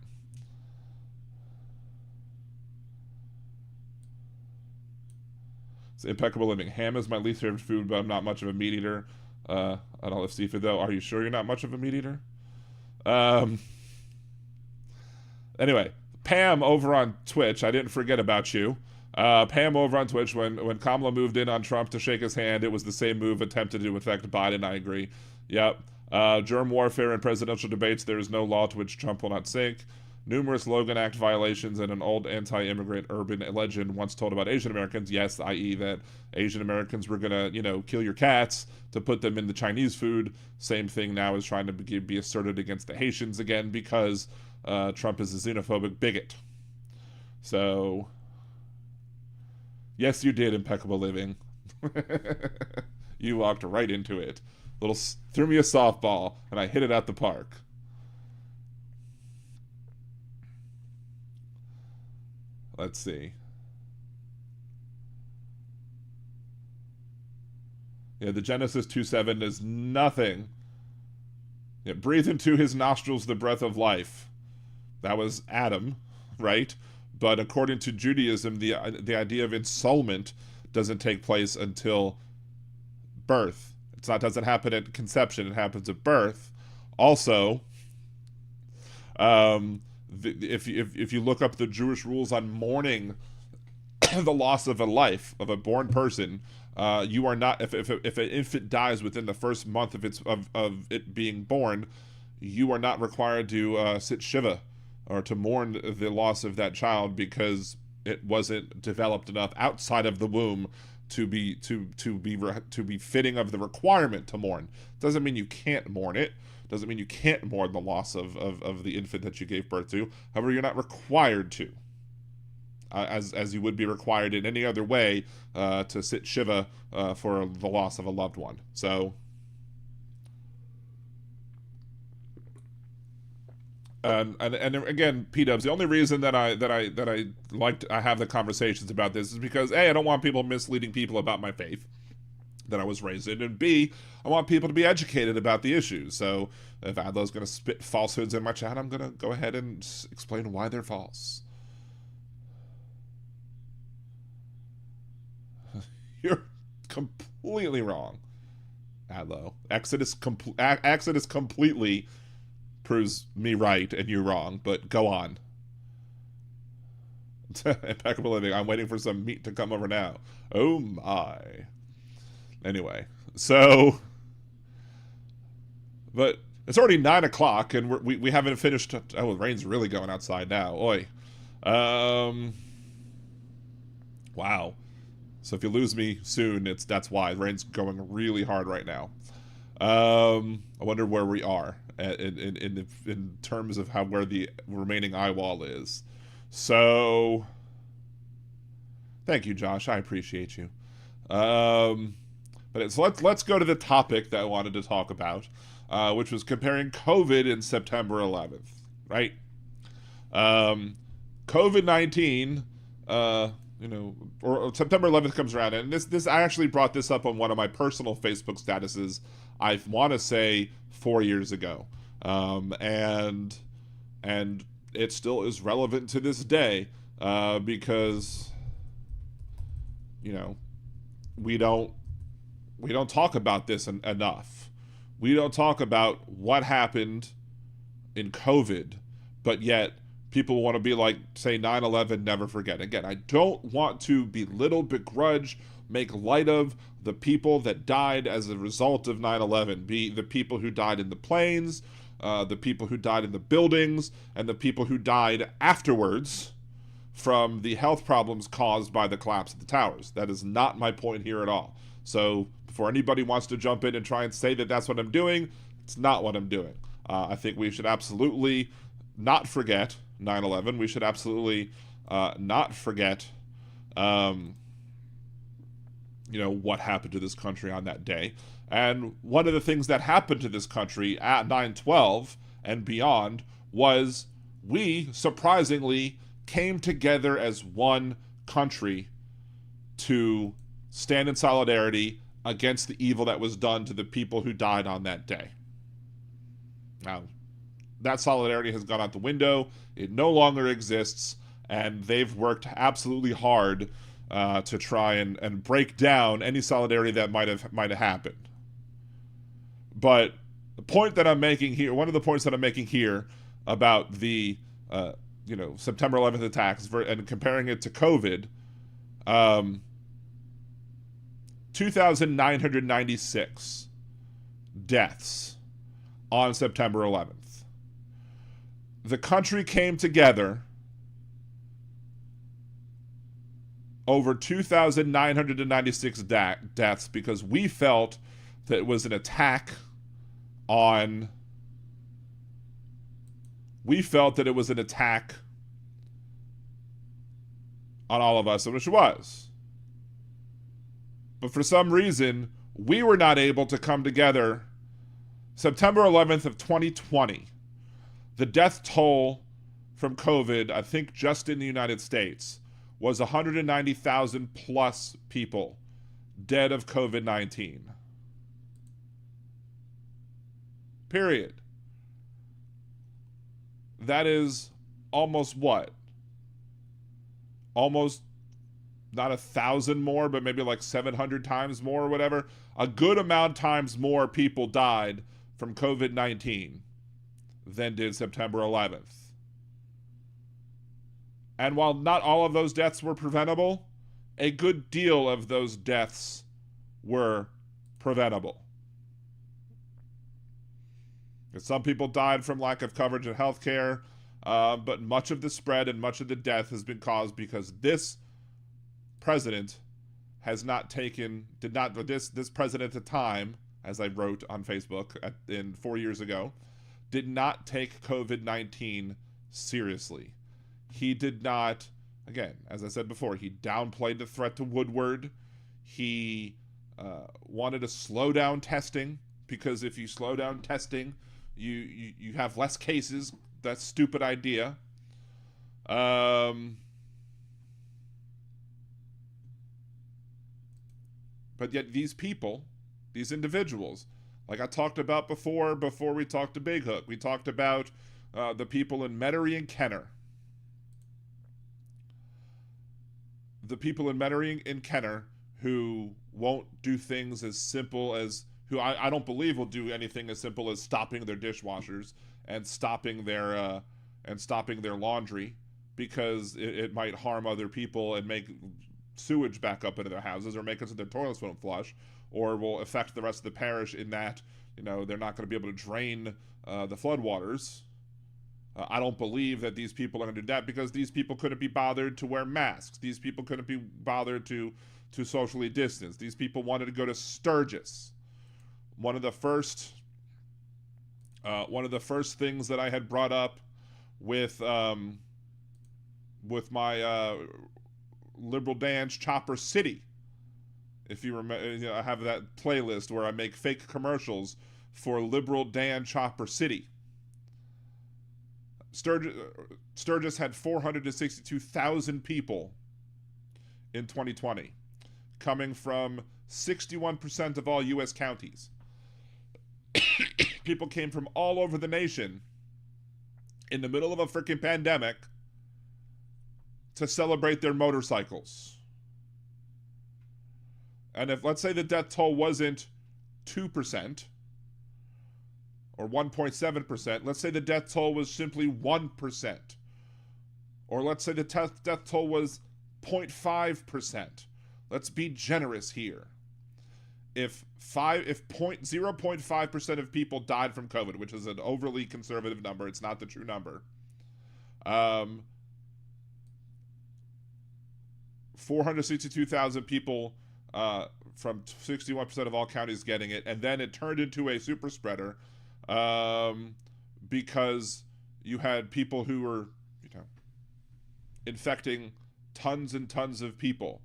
It's impeccable living. Ham is my least favorite food, but I'm not much of a meat eater. I don't love seafood, though. Are you sure you're not much of a meat eater? Anyway, Pam over on Twitch, I didn't forget about you. Pam over on Twitch, when Kamala moved in on Trump to shake his hand, it was the same move attempted to affect Biden, I agree. Yep. Germ warfare and presidential debates, there is no law to which Trump will not sink. Numerous Logan Act violations and an old anti-immigrant urban legend once told about Asian Americans, yes, i.e. that Asian Americans were going to, kill your cats to put them in the Chinese food. Same thing now is trying to be asserted against the Haitians again because Trump is a xenophobic bigot. So, yes, you did, impeccable living. You walked right into it. Threw me a softball, and I hit it out the park. Let's see. Yeah, the Genesis 2:7 is nothing. Yeah, breathe into his nostrils the breath of life. That was Adam, right? But according to Judaism, the idea of ensoulment doesn't take place until birth. Doesn't happen at conception. It happens at birth. Also, if you look up the Jewish rules on mourning the loss of a life of a born person, you are not, if an infant dies within the first month of it being born, you are not required to sit shiva or to mourn the loss of that child because it wasn't developed enough outside of the womb to be fitting of the requirement to mourn. Doesn't mean you can't mourn it. Doesn't mean you can't mourn the loss of the infant that you gave birth to. However, you're not required to, as you would be required in any other way to sit Shiva for the loss of a loved one. So, and again, P-dubs, the only reason that I have the conversations about this is because A, I don't want people misleading people about my faith that I was raised in, and B, I want people to be educated about the issues. So if Adlo's going to spit falsehoods in my chat, I'm going to go ahead and explain why they're false. You're completely wrong, Adlo. Exodus completely proves me right and you wrong, but go on. Impeccable living. I'm waiting for some meat to come over now. Oh my. Anyway, so, but it's already 9 o'clock and we haven't finished. Oh, the rain's really going outside now. Oi. Wow. So if you lose me soon, that's why. The rain's going really hard right now. I wonder where we are in terms of where the remaining eye wall is. So, thank you, Josh. I appreciate you. But let's go to the topic that I wanted to talk about, which was comparing COVID and September 11th, right? COVID-19, or September 11th comes around, and this I actually brought this up on one of my personal Facebook statuses. I want to say 4 years ago, and it still is relevant to this day because we don't talk about this enough. We don't talk about what happened in COVID, but yet people want to be like, say, 9/11, never forget. Again, I don't want to belittle, begrudge, make light of the people that died as a result of 9/11, be the people who died in the planes, the people who died in the buildings, and the people who died afterwards from the health problems caused by the collapse of the towers. That is not my point here at all. So before anybody wants to jump in and try and say that that's what I'm doing, it's not what I'm doing. I think we should absolutely not forget 9/11. We should absolutely not forget, what happened to this country on that day. And one of the things that happened to this country at 9/12 and beyond was we, surprisingly, came together as one country to stand in solidarity against the evil that was done to the people who died on that day. Now, that solidarity has gone out the window. It no longer exists, and they've worked absolutely hard to try and break down any solidarity that might have happened. But the point that I'm making here, one of the points that I'm making here about the September 11th attacks and comparing it to COVID, 2,996 deaths on September 11th. The country came together over 2,996 deaths because we felt that it was an attack on... We felt that it was an attack on all of us, which it was. But for some reason, we were not able to come together. September 11th of 2020, the death toll from COVID, I think just in the United States, was 190,000 plus people dead of COVID-19. Period. That is almost what? Almost not 1,000 more, but maybe like 700 times more or whatever. A good amount times more people died from COVID-19 than did September 11th. And while not all of those deaths were preventable, a good deal of those deaths were preventable. Some people died from lack of coverage in healthcare. but much of the spread and much of the death has been caused because this president has not taken, did not, this president at the time, as I wrote on Facebook in 4 years ago, did not take COVID-19 seriously. He did not, again, as I said before, he downplayed the threat to Woodward. He wanted to slow down testing, because if you slow down testing, you have less cases. That's a stupid idea. But yet these people, these individuals, like I talked about before we talked to Big Hook, we talked about the people in Metairie and Kenner. The people in Metairie and Kenner who won't do things as simple as, who I don't believe will do anything as simple as stopping their dishwashers and stopping their laundry, because it might harm other people and make sewage back up into their houses, or make it so their toilets won't flush, or will affect the rest of the parish in that, they're not going to be able to drain the floodwaters. I don't believe that these people are going to do that, because these people couldn't be bothered to wear masks. These people couldn't be bothered to socially distance. These people wanted to go to Sturgis. One of the first things that I had brought up with my liberal dance Chopper City. If you remember, I have that playlist where I make fake commercials for liberal Dan Chopper City. Sturgis had 462,000 people in 2020, coming from 61% of all U.S. counties. People came from all over the nation in the middle of a freaking pandemic to celebrate their motorcycles. And if, let's say, the death toll wasn't 2% or 1.7%, let's say the death toll was simply 1%. Or let's say the death toll was 0.5%. Let's be generous here. If 0.5% of people died from COVID, which is an overly conservative number, it's not the true number, 462,000 people from 61% of all counties getting it, and then it turned into a super spreader because you had people who were, infecting tons and tons of people.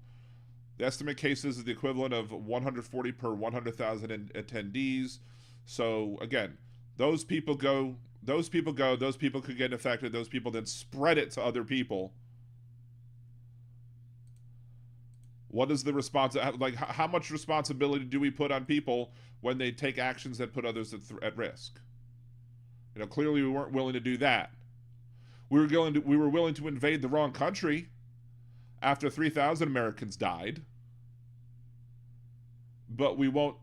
The estimate cases is the equivalent of 140 per 100,000 attendees. So again, those people could get infected, those people then spread it to other people. What is the response? Like, how much responsibility do we put on people when they take actions that put others at risk? Clearly we weren't willing to do that. We were willing to invade the wrong country after 3,000 Americans died, but we won't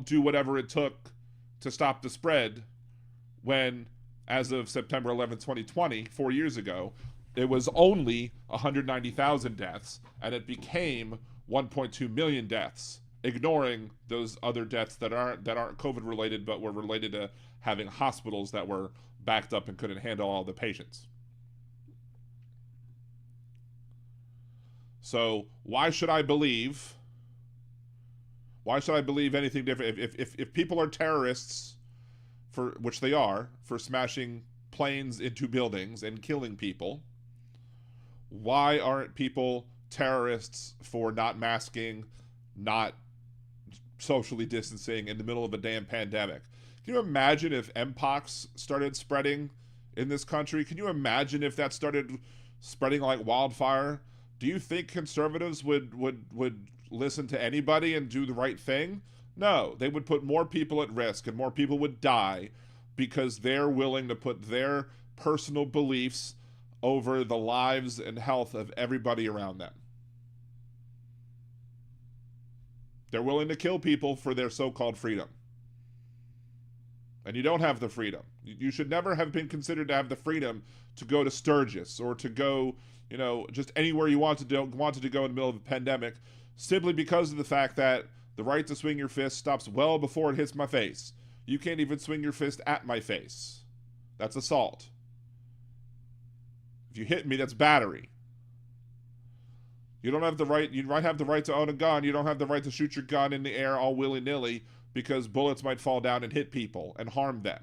do whatever it took to stop the spread when, as of September 11, 2020, 4 years ago, it was only 190,000 deaths, and it became 1.2 million deaths, ignoring those other deaths that aren't COVID related, but were related to having hospitals that were backed up and couldn't handle all the patients. So why should I believe anything different? If people are terrorists, for which they are, for smashing planes into buildings and killing people, why aren't people terrorists for not masking, not socially distancing in the middle of a damn pandemic? Can you imagine if Mpox started spreading in this country? Can you imagine if that started spreading like wildfire? Do you think conservatives would listen to anybody and do the right thing? No, they would put more people at risk, and more people would die because they're willing to put their personal beliefs over the lives and health of everybody around them. They're willing to kill people for their so-called freedom. And you don't have the freedom. You should never have been considered to have the freedom to go to Sturgis or to go, just anywhere you wanted to go in the middle of a pandemic, simply because of the fact that the right to swing your fist stops well before it hits my face. You can't even swing your fist at my face. That's assault. If you hit me, that's battery. You don't have the right. You might have the right to own a gun. You don't have the right to shoot your gun in the air all willy nilly because bullets might fall down and hit people and harm them.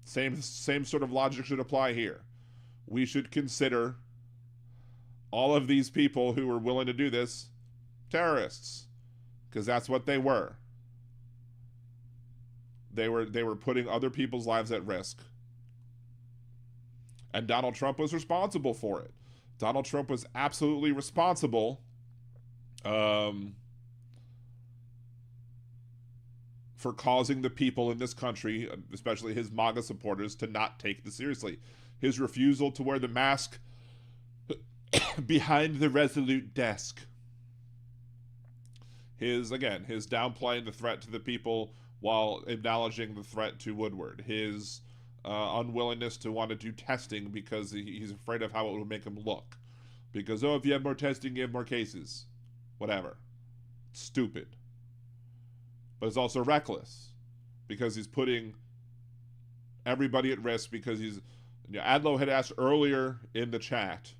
Same sort of logic should apply here. We should consider all of these people who were willing to do this terrorists, because that's what they were. They were putting other people's lives at risk. And Donald Trump was responsible for it. Donald Trump was absolutely responsible for causing the people in this country, especially his MAGA supporters, to not take this seriously. His refusal to wear the mask behind the Resolute desk. His downplaying the threat to the people while acknowledging the threat to Woodward. His unwillingness to want to do testing because he's afraid of how it will make him look. Because, if you have more testing, you have more cases. Whatever. Stupid. But it's also reckless because he's putting everybody at risk because Adlo had asked earlier in the chat,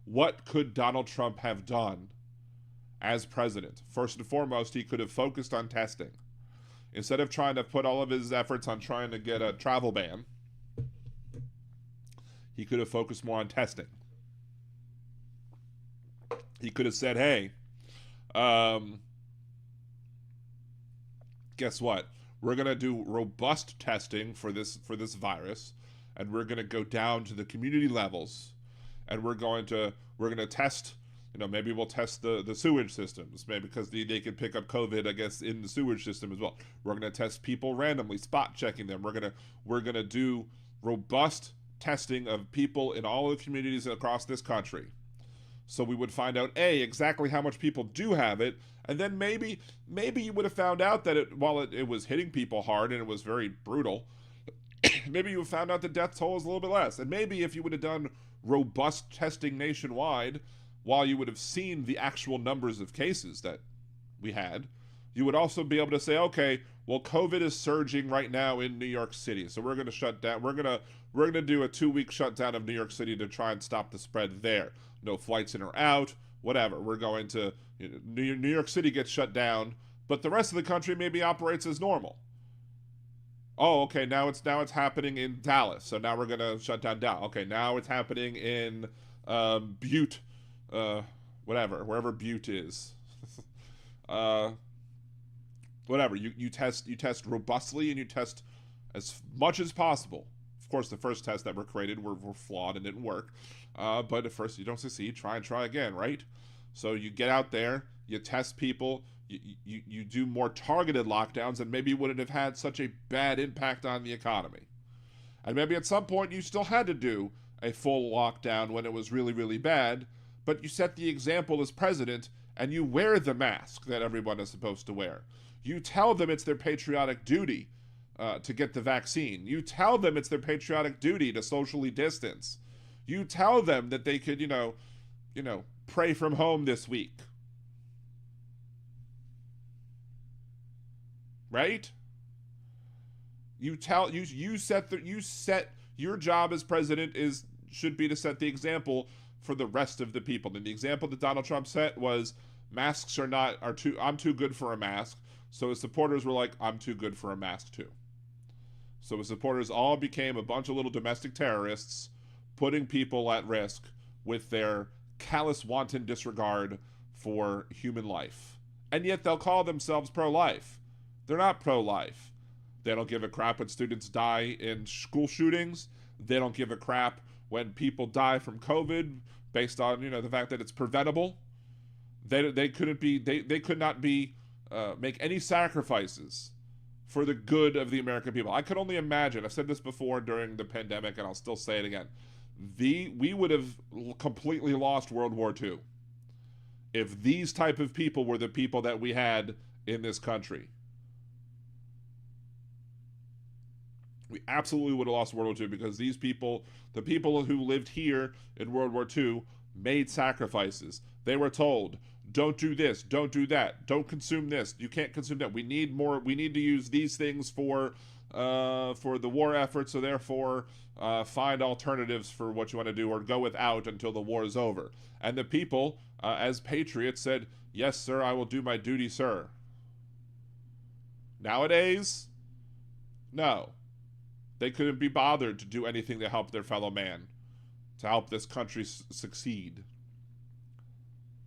what could Donald Trump have done as president? First and foremost, he could have focused on testing. Instead of trying to put all of his efforts on trying to get a travel ban, he could have focused more on testing. He could have said, hey, guess what? We're going to do robust testing for this virus, and we're going to go down to the community levels, and we're going to test, maybe we'll test the sewage systems, maybe because they could pick up COVID, I guess, in the sewage system as well. We're going to test people randomly, spot checking them. We're going to do robust testing of people in all the communities across this country. So we would find out, exactly how much people do have it, and then maybe you would have found out that while it was hitting people hard and it was very brutal, maybe you found out the death toll was a little bit less. And maybe if you would have done robust testing nationwide, while you would have seen the actual numbers of cases that we had, you would also be able to say, okay, well, COVID is surging right now in New York City, so we're going to shut down. We're going to do a 2-week shutdown of New York City to try and stop the spread there. No flights in or out, whatever. We're going to New York City gets shut down, but the rest of the country maybe operates as normal. Oh, okay. Now it's happening in Dallas, so now we're going to shut down Dallas. Okay, now it's happening in Butte, wherever Butte is. Whatever, you test robustly and you test as much as possible. Of course, the first tests that were created were flawed and didn't work. But at first you don't succeed, try again, right? So you get out there, you test people, you do more targeted lockdowns, and maybe you wouldn't have had such a bad impact on the economy. And maybe at some point you still had to do a full lockdown when it was really, really bad, but you set the example as president and you wear the mask that everyone is supposed to wear. You tell them it's their patriotic duty to get the vaccine. You tell them it's their patriotic duty to socially distance. You tell them that they could, pray from home this week. Right? You set your job as president should be to set the example for the rest of the people. And the example that Donald Trump set was masks I'm too good for a mask. So his supporters were like, I'm too good for a mask too. So his supporters all became a bunch of little domestic terrorists putting people at risk with their callous, wanton disregard for human life. And yet they'll call themselves pro-life. They're not pro-life. They don't give a crap when students die in school shootings. They don't give a crap when people die from COVID based on, the fact that it's preventable. They could not make any sacrifices for the good of the American people. I could only imagine, I've said this before during the pandemic, and I'll still say it again, we would have completely lost World War II if these type of people were the people that we had in this country. We absolutely would have lost World War II because these people, the people who lived here in World War II, made sacrifices. They were told, don't do this, don't do that, don't consume this, you can't consume that. We need to use these things for for the war effort, so therefore find alternatives for what you want to do or go without until the war is over. And the people, as patriots, said, yes, sir, I will do my duty, sir. Nowadays, no. They couldn't be bothered to do anything to help their fellow man, to help this country succeed.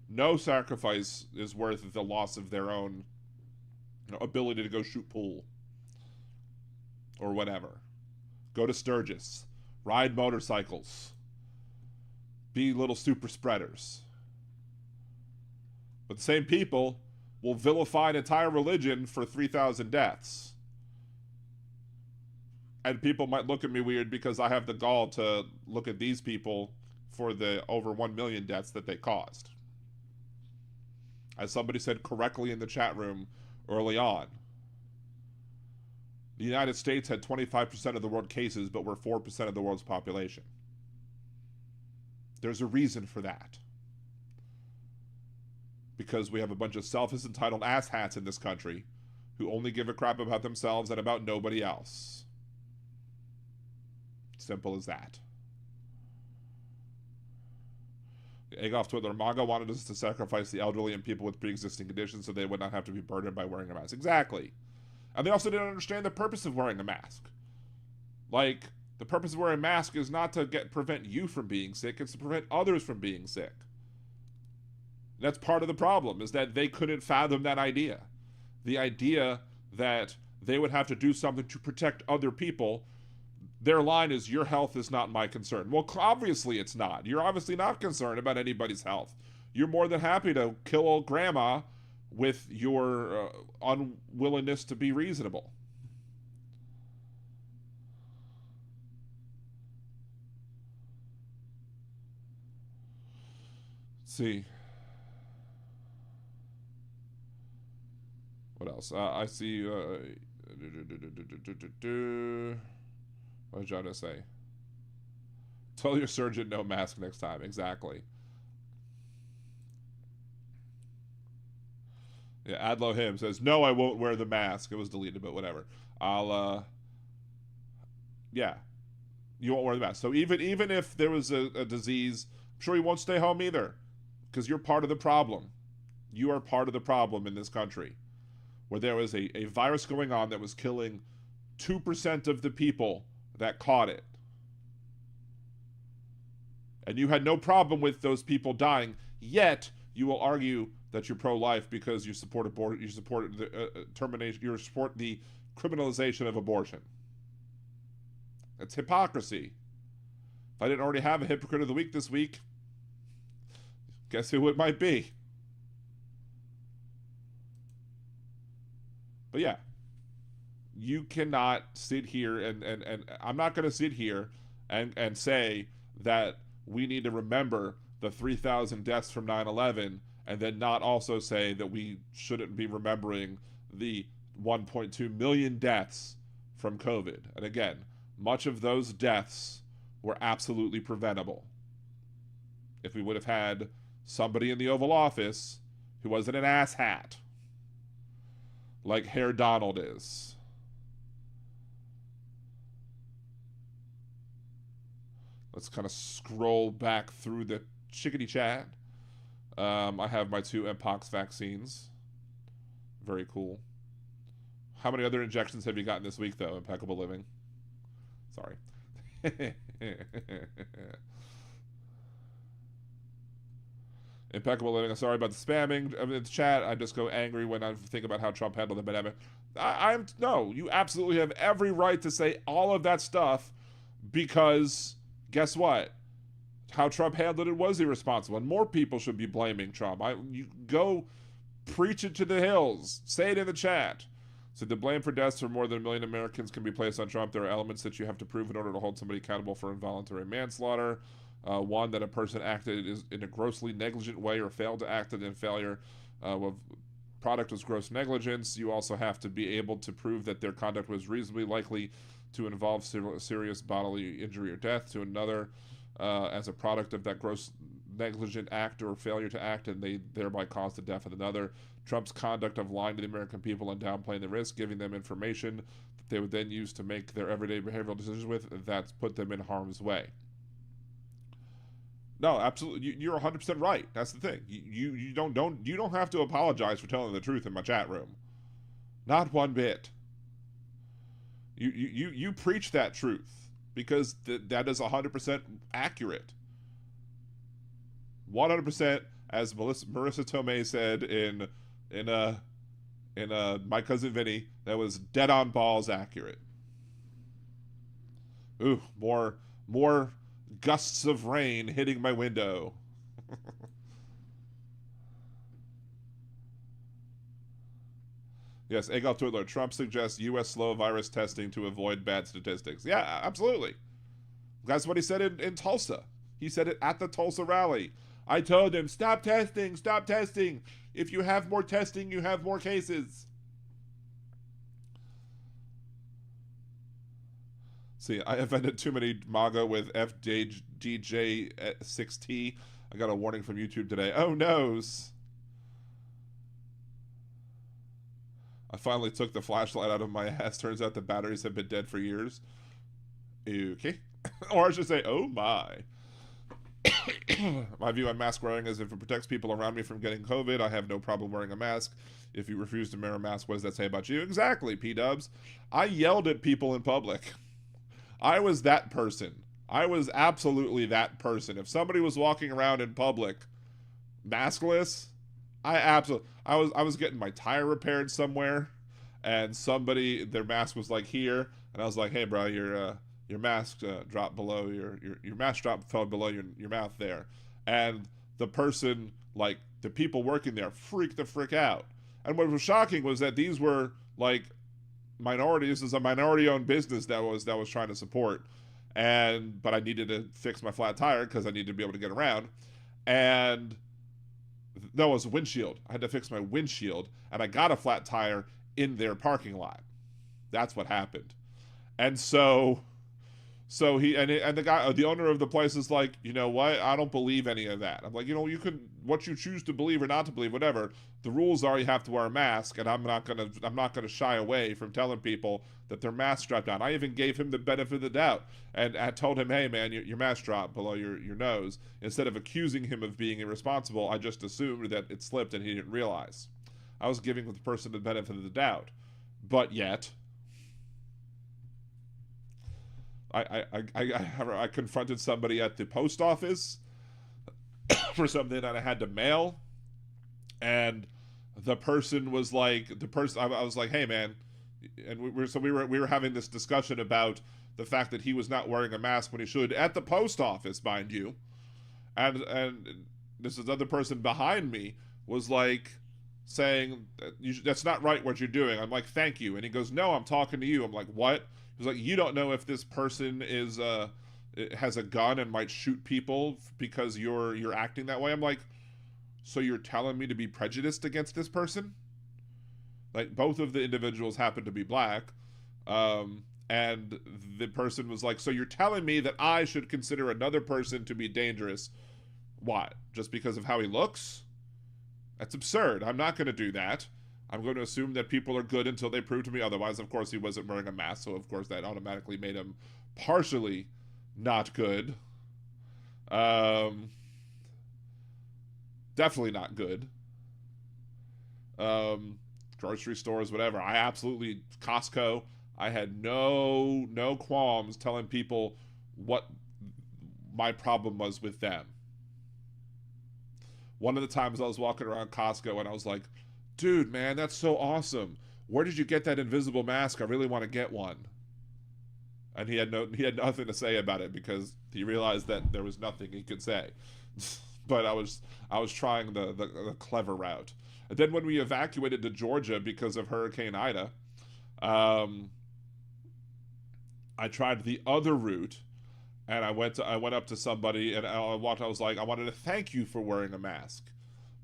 No sacrifice is worth the loss of their own ability to go shoot pool or whatever. Go to Sturgis. Ride motorcycles. Be little super spreaders. But the same people will vilify an entire religion for 3,000 deaths. And people might look at me weird because I have the gall to look at these people for the over 1 million deaths that they caused. As somebody said correctly in the chat room early on, the United States had 25% of the world cases, but we're 4% of the world's population. There's a reason for that. Because we have a bunch of selfish, entitled asshats in this country who only give a crap about themselves and about nobody else. Simple as that. Egg off Twitter. MAGA wanted us to sacrifice the elderly and people with pre-existing conditions so they would not have to be burdened by wearing a mask. Exactly. And they also didn't understand the purpose of wearing a mask. Like, the purpose of wearing a mask is not to prevent you from being sick, it's to prevent others from being sick. That's part of the problem, is that they couldn't fathom that idea. The idea that they would have to do something to protect other people. Their line is, your health is not my concern. Well, obviously it's not. You're obviously not concerned about anybody's health. You're more than happy to kill old grandma with your unwillingness to be reasonable. Let's see. What else? I see... what did Jonah say? Tell your surgeon no mask next time. Exactly. Yeah, Adlo Him says, no, I won't wear the mask. It was deleted, but whatever. Yeah. You won't wear the mask. So even if there was a disease, I'm sure you won't stay home either. Because you're part of the problem. You are part of the problem in this country. Where there was a virus going on that was killing 2% of the people that caught it. And you had no problem with those people dying, yet you will argue that you're pro-life because you support you support the termination, you support the criminalization of abortion. It's hypocrisy. If I didn't already have a hypocrite of the week this week, guess who it might be? But yeah, you cannot sit here and I'm not going to sit here and say that we need to remember the 3,000 deaths from 9/11 and then not also say that we shouldn't be remembering the 1.2 million deaths from COVID. And again, much of those deaths were absolutely preventable. If we would have had somebody in the Oval Office who wasn't an asshat, like Herr Donald is. Let's kind of scroll back through the chickadee chat. I have my 2 Mpox vaccines. Very cool. How many other injections have you gotten this week, though? Impeccable Living. Sorry. Impeccable Living. I'm sorry about the spamming in the chat. I just go angry when I think about how Trump handled the pandemic. No, you absolutely have every right to say all of that stuff because guess what? How Trump handled it was irresponsible, and more people should be blaming Trump. You go preach it to the hills. Say it in the chat. So the blame for deaths for more than 1 million Americans can be placed on Trump. There are elements that you have to prove in order to hold somebody accountable for involuntary manslaughter. One, that a person acted in a grossly negligent way or failed to act in failure of product was gross negligence. You also have to be able to prove that their conduct was reasonably likely to involve serious bodily injury or death to another as a product of that gross negligent act or failure to act, and they thereby caused the death of another. Trump's conduct of lying to the American people and downplaying the risk, giving them information they would then use to make their everyday behavioral decisions with, that's put them in harm's way. No, absolutely, you're 100% right. That's the thing. You don't have to apologize for telling the truth in my chat room. Not one bit. You preach that truth because that is 100% accurate. 100%, as Marissa Tomei said in My Cousin Vinny, that was dead on balls accurate. Ooh, more gusts of rain hitting my window. Yes, Egg Twiddler. Trump suggests U.S. slow virus testing to avoid bad statistics. Yeah, absolutely. That's what he said in Tulsa. He said it at the Tulsa rally. I told him, stop testing, stop testing. If you have more testing, you have more cases. See, I offended too many MAGA with FDJ6T. I got a warning from YouTube today. Oh, noes. I finally took the flashlight out of my ass. Turns out the batteries have been dead for years. Okay. Or I should say, oh my. My view on mask wearing is if it protects people around me from getting COVID, I have no problem wearing a mask. If you refuse to wear a mask, what does that say about you? Exactly, P-dubs. I yelled at people in public. I was that person. I was absolutely that person. If somebody was walking around in public maskless, I was getting my tire repaired somewhere, and somebody, their mask was like here, and I was like, hey bro, your mask dropped below your mask fell below your mouth there, and the person, like the people working there, freaked the frick out. And what was shocking was that these were like minorities. This is a minority-owned business that was trying to support, but I needed to fix my flat tire because I needed to be able to get around, and that was a windshield. I had to fix my windshield, and I got a flat tire in their parking lot. That's what happened. And so he and the guy, the owner of the place, is like, you know what? I don't believe any of that. I'm like, you can, what you choose to believe or not to believe, whatever. The rules are you have to wear a mask, and I'm not gonna shy away from telling people that their mask strapped down. I even gave him the benefit of the doubt, and I told him, hey man, your mask dropped below your nose. Instead of accusing him of being irresponsible, I just assumed that it slipped and he didn't realize. I was giving the person the benefit of the doubt, but yet. I confronted somebody at the post office for something that I had to mail, and the person was like, I was like, hey man, and we were having this discussion about the fact that he was not wearing a mask when he should at the post office, mind you, and this other person behind me was like saying that's not right what you're doing. I'm like, thank you, and he goes, no, I'm talking to you. I'm like, what? He was like, you don't know if this person has a gun and might shoot people because you're acting that way. I'm like, so you're telling me to be prejudiced against this person? Like, both of the individuals happen to be black, and the person was like, so you're telling me that I should consider another person to be dangerous? What? Just because of how he looks? That's absurd. I'm not going to do that. I'm going to assume that people are good until they prove to me otherwise. Of course, he wasn't wearing a mask, so of course that automatically made him partially not good. Definitely not good. Grocery stores, whatever. Costco, I had no qualms telling people what my problem was with them. One of the times I was walking around Costco and I was like, dude, man, that's so awesome. Where did you get that invisible mask? I really want to get one. And he had nothing to say about it because he realized that there was nothing he could say. But I was trying the clever route. And then when we evacuated to Georgia because of Hurricane Ida, I tried the other route, and I went up to somebody and I was like, I wanted to thank you for wearing a mask,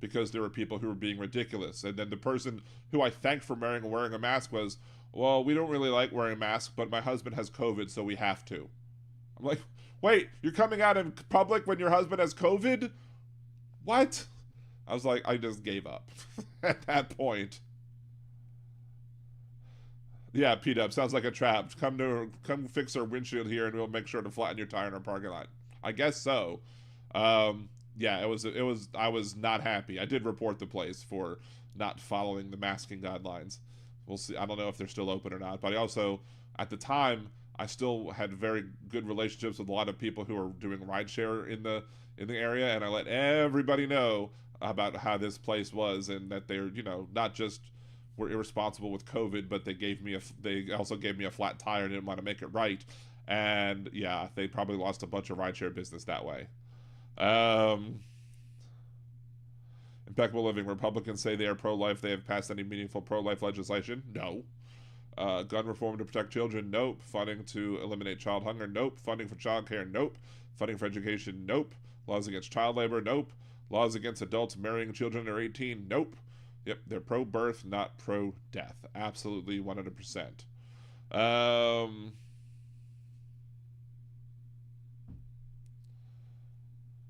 because there were people who were being ridiculous. And then the person who I thanked for wearing a mask was, well, we don't really like wearing masks, but my husband has COVID, so we have to. I'm like, wait, you're coming out in public when your husband has COVID? What? I was like, I just gave up at that point. Yeah, P-Dub, sounds like a trap. Come fix our windshield here, and we'll make sure to flatten your tire in our parking lot. I guess so. Yeah, it was. I was not happy. I did report the place for not following the masking guidelines. We'll see. I don't know if they're still open or not. But I also, at the time, I still had very good relationships with a lot of people who were doing rideshare in the area, and I let everybody know about how this place was and that they're not just were irresponsible with COVID, but they also gave me a flat tire and didn't want to make it right. And yeah, they probably lost a bunch of rideshare business that way. Um, Impeccable living. Republicans say they are pro-life. They have passed any meaningful pro-life legislation? No. Gun reform to protect children? Nope. Funding to eliminate child hunger? Nope. Funding for child care? Nope. Funding for education? Nope. Laws against child labor? Nope. Laws against adults marrying children under 18? Nope. Yep, they're pro-birth, not pro-death. Absolutely, 100%.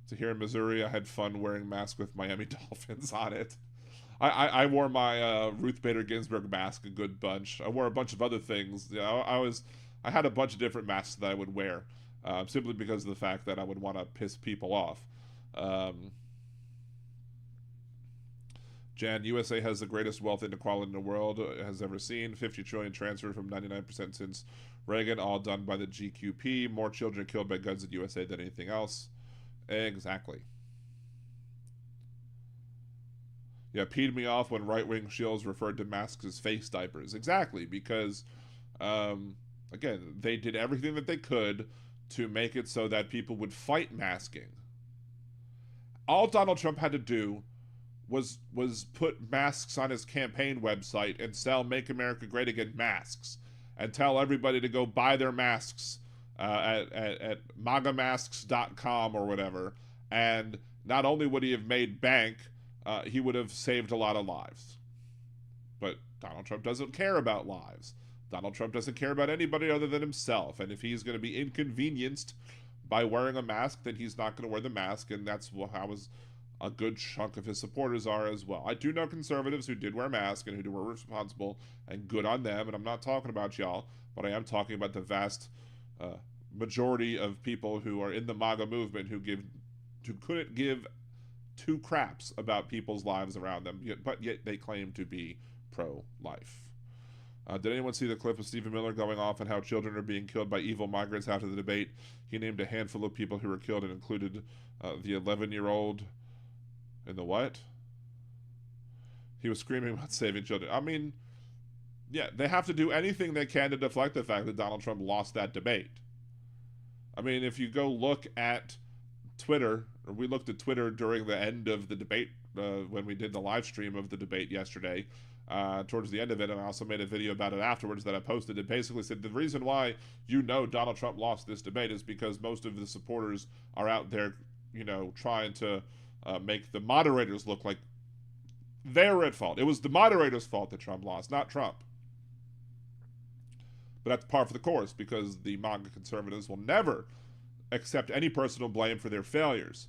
So here in Missouri, I had fun wearing masks with Miami Dolphins on it. I wore my Ruth Bader Ginsburg mask a good bunch. I wore a bunch of other things. I had a bunch of different masks that I would wear, simply because of the fact that I would want to piss people off. Jan, USA has the greatest wealth inequality in the world has ever seen. 50 trillion transferred from 99% since Reagan, all done by the GQP. More children killed by guns in USA than anything else. Exactly. Yeah, peed me off when right-wing shills referred to masks as face diapers. Exactly, because, again, they did everything that they could to make it so that people would fight masking. All Donald Trump had to do was put masks on his campaign website and sell "Make America Great Again" masks, and tell everybody to go buy their masks at magamasks.com or whatever. And not only would he have made bank, he would have saved a lot of lives. But Donald Trump doesn't care about lives. Donald Trump doesn't care about anybody other than himself. And if he's going to be inconvenienced by wearing a mask, then he's not going to wear the mask. And that's how a good chunk of his supporters are as well. I do know conservatives who did wear masks and who were responsible, and good on them. And I'm not talking about y'all, but I am talking about the vast majority of people who are in the MAGA movement who couldn't give two craps about people's lives around them, but yet they claim to be pro-life. Did anyone see the clip of Stephen Miller going off on how children are being killed by evil migrants after the debate? He named a handful of people who were killed and included the 11-year-old in the what? He was screaming about saving children. I mean, yeah, they have to do anything they can to deflect the fact that Donald Trump lost that debate. I mean, if you go look at Twitter, or we looked at Twitter during the end of the debate, when we did the live stream of the debate yesterday, towards the end of it, and I also made a video about it afterwards that I posted. It basically said the reason why Donald Trump lost this debate is because most of the supporters are out there, trying to make the moderators look like they're at fault. It was the moderators' fault that Trump lost, not Trump. But that's par for the course, because the MAGA conservatives will never accept any personal blame for their failures.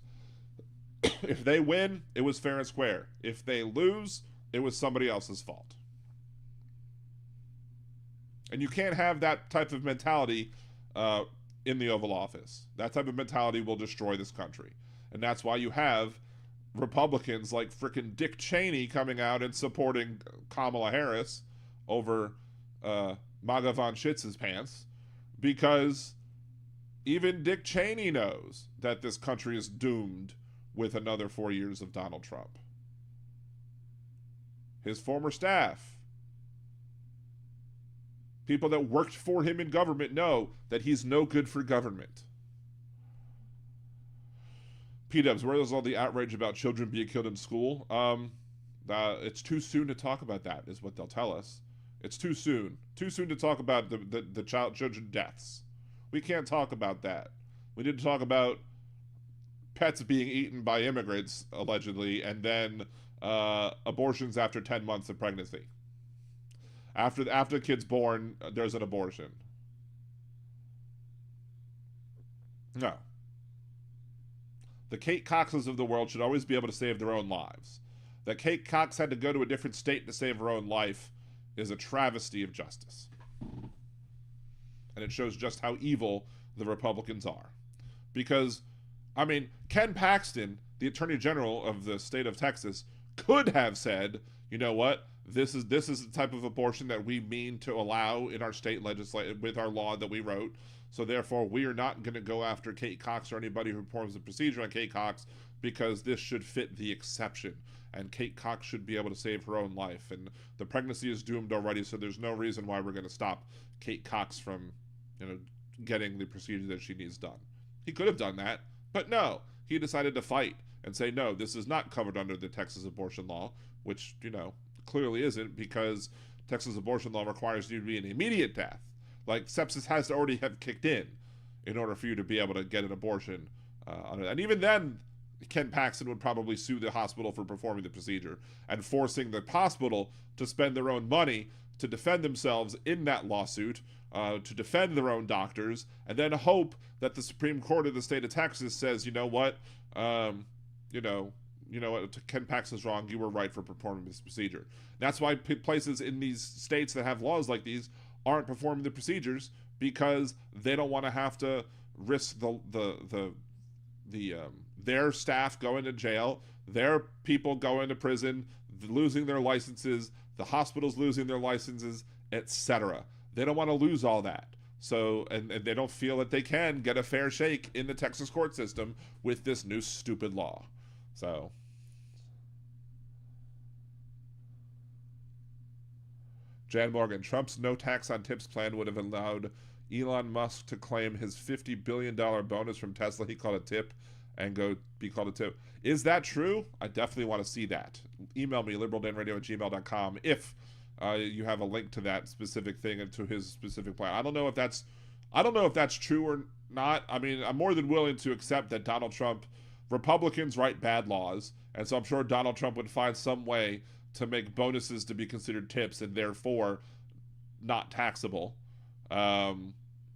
If they win, it was fair and square. If they lose, it was somebody else's fault. And you can't have that type of mentality in the Oval Office. That type of mentality will destroy this country. And that's why you have Republicans like frickin' Dick Cheney coming out and supporting Kamala Harris over MAGA von Schitz's pants, because even Dick Cheney knows that this country is doomed with another 4 years of Donald Trump. His former staff, people that worked for him in government, know that he's no good for government. P-dubs, where is all the outrage about children being killed in school? It's too soon to talk about that, is what they'll tell us. It's too soon. Too soon to talk about the children deaths. We can't talk about that. We need to talk about pets being eaten by immigrants, allegedly, and then abortions after 10 months of pregnancy. After the kid's born, there's an abortion. No. The Kate Coxes of the world should always be able to save their own lives. That Kate Cox had to go to a different state to save her own life is a travesty of justice. and it shows just how evil the Republicans are. Because, I mean, Ken Paxton, the Attorney General of the state of Texas, could have said, you know what, this is the type of abortion that we mean to allow in our state legislature with our law that we wrote. So therefore, we are not going to go after Kate Cox or anybody who performs the procedure on Kate Cox, because this should fit the exception, and Kate Cox should be able to save her own life, and the pregnancy is doomed already, so there's no reason why we're going to stop Kate Cox from, getting the procedure that she needs done. He could have done that, but no, he decided to fight and say, no, this is not covered under the Texas abortion law, which, clearly isn't, because Texas abortion law requires you to be an immediate death. Like, sepsis has to already have kicked in order for you to be able to get an abortion. And even then, Ken Paxton would probably sue the hospital for performing the procedure and forcing the hospital to spend their own money to defend themselves in that lawsuit, to defend their own doctors, and then hope that the Supreme Court of the state of Texas says, you know what, Ken Paxton's wrong, you were right for performing this procedure. That's why places in these states that have laws like these aren't performing the procedures, because they don't want to have to risk their staff going to jail, their people going to prison, losing their licenses, the hospitals losing their licenses, etc. They don't want to lose all that. So, and they don't feel that they can get a fair shake in the Texas court system with this new stupid law. So, Jan Morgan, Trump's no tax on tips plan would have allowed Elon Musk to claim his $50 billion bonus from Tesla. He called a tip and go be called a tip. Is that true? I definitely want to see that. Email me, liberaldanradio@gmail.com, if you have a link to that specific thing and to his specific plan. I don't know if that's true or not. I mean, I'm more than willing to accept that Republicans write bad laws, and so I'm sure Donald Trump would find some way to make bonuses to be considered tips and therefore not taxable. And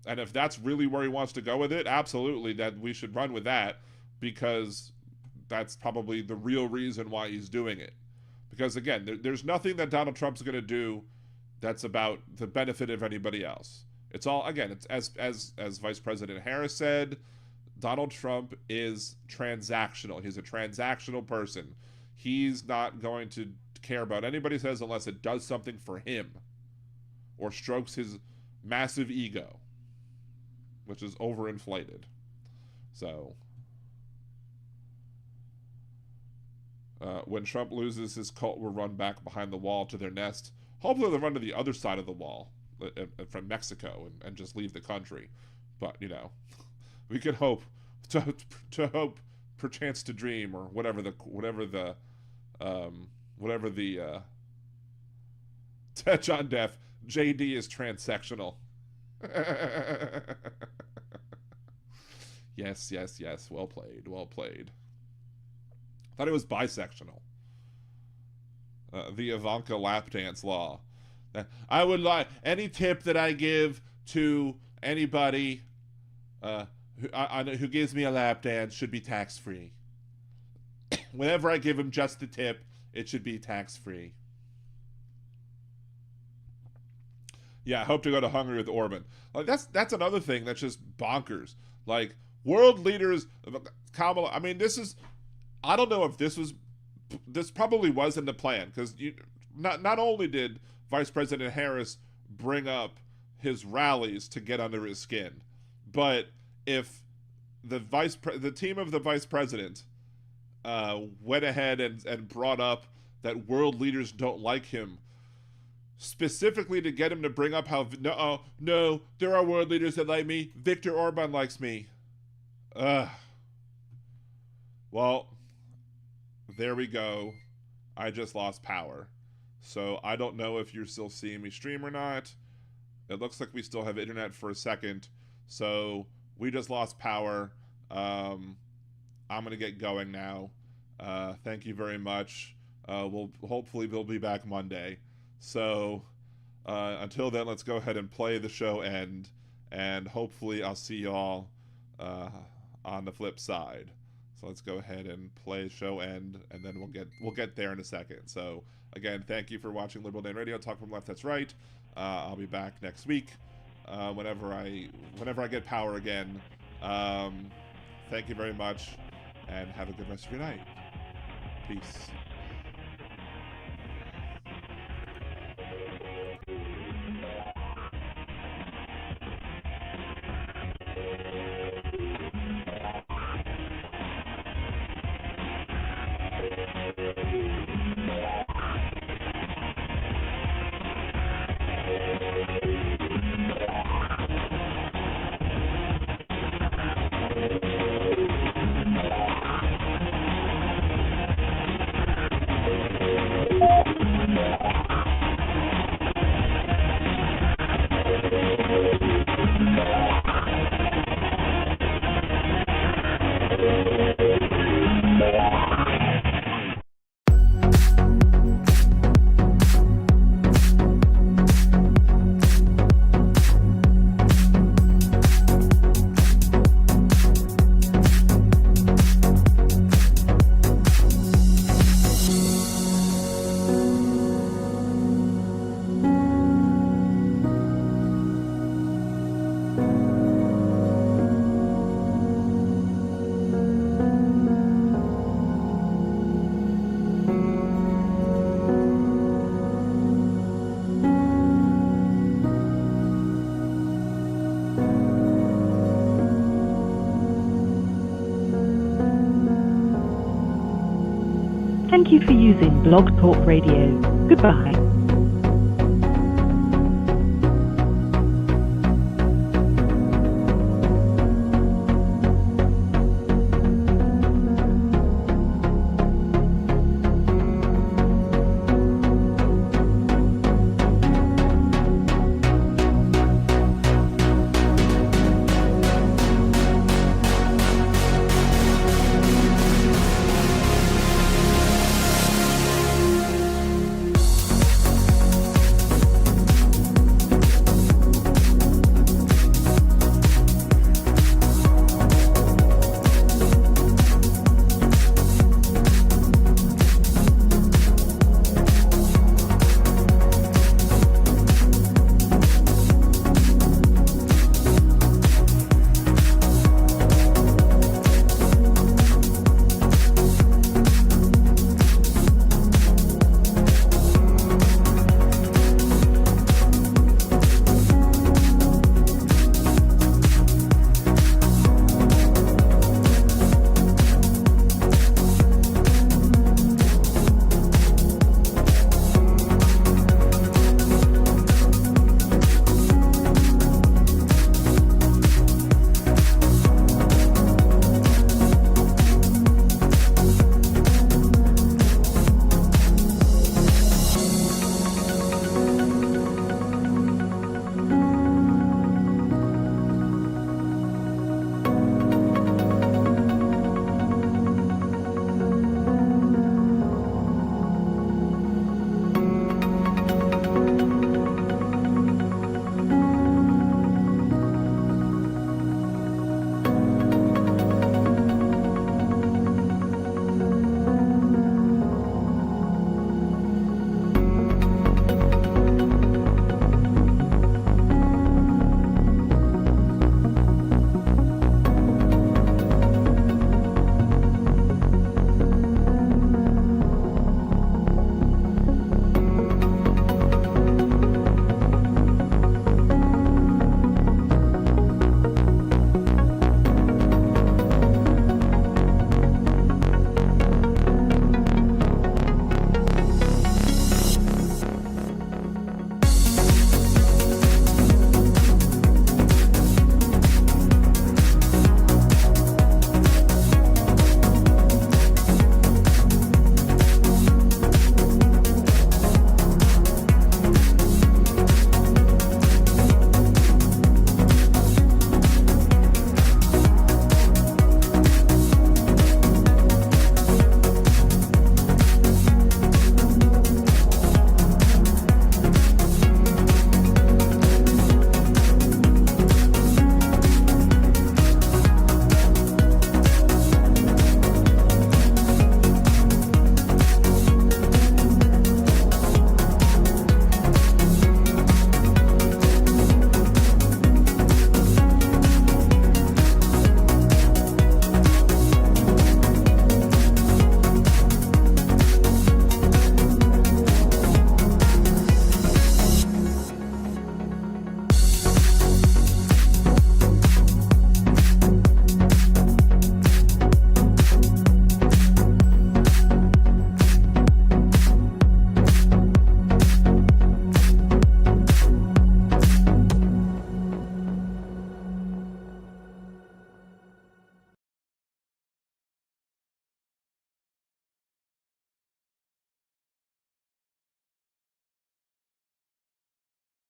if that's really where he wants to go with it, absolutely, that we should run with that, because that's probably the real reason why he's doing it. Because again, there's nothing that Donald Trump's going to do that's about the benefit of anybody else. It's all, again, it's as Vice President Harris said, Donald Trump is transactional. He's a transactional person. He's not going to care about anybody says unless it does something for him or strokes his massive ego, which is overinflated. So, when Trump loses, his cult will run back behind the wall to their nest. Hopefully they'll run to the other side of the wall from Mexico and just leave the country. But, we could hope to hope, perchance to dream, or whatever the John Deaf, JD is transsectional. Yes. Well played. I thought it was bisexual. The Ivanka lap dance law. I would like any tip that I give to anybody who gives me a lap dance should be tax-free. Whenever I give him just the tip, it should be tax-free. Yeah, I hope to go to Hungary with Orban. Like that's another thing that's just bonkers. Like, world leaders, Kamala. I mean, I don't know if this probably was in the plan, because not only did Vice President Harris bring up his rallies to get under his skin, but if the team of the vice president went ahead and brought up that world leaders don't like him, specifically to get him to bring up how no, there are world leaders that like me. Viktor Orban likes me. Well, there we go. I just lost power. So I don't know if you're still seeing me stream or not. It looks like we still have internet for a second. So we just lost power. I'm going to get going now. Thank you very much. Hopefully we'll be back Monday. So until then, let's go ahead and play the show end. And hopefully I'll see y'all on the flip side. So let's go ahead and play show end, and then we'll get there in a second. So again, thank you for watching Liberal Dan Radio. Talk from left, that's right. I'll be back next week. whenever I get power again. Thank you very much, and have a good rest of your night. Peace. Thank you for using Blog Talk Radio. Goodbye.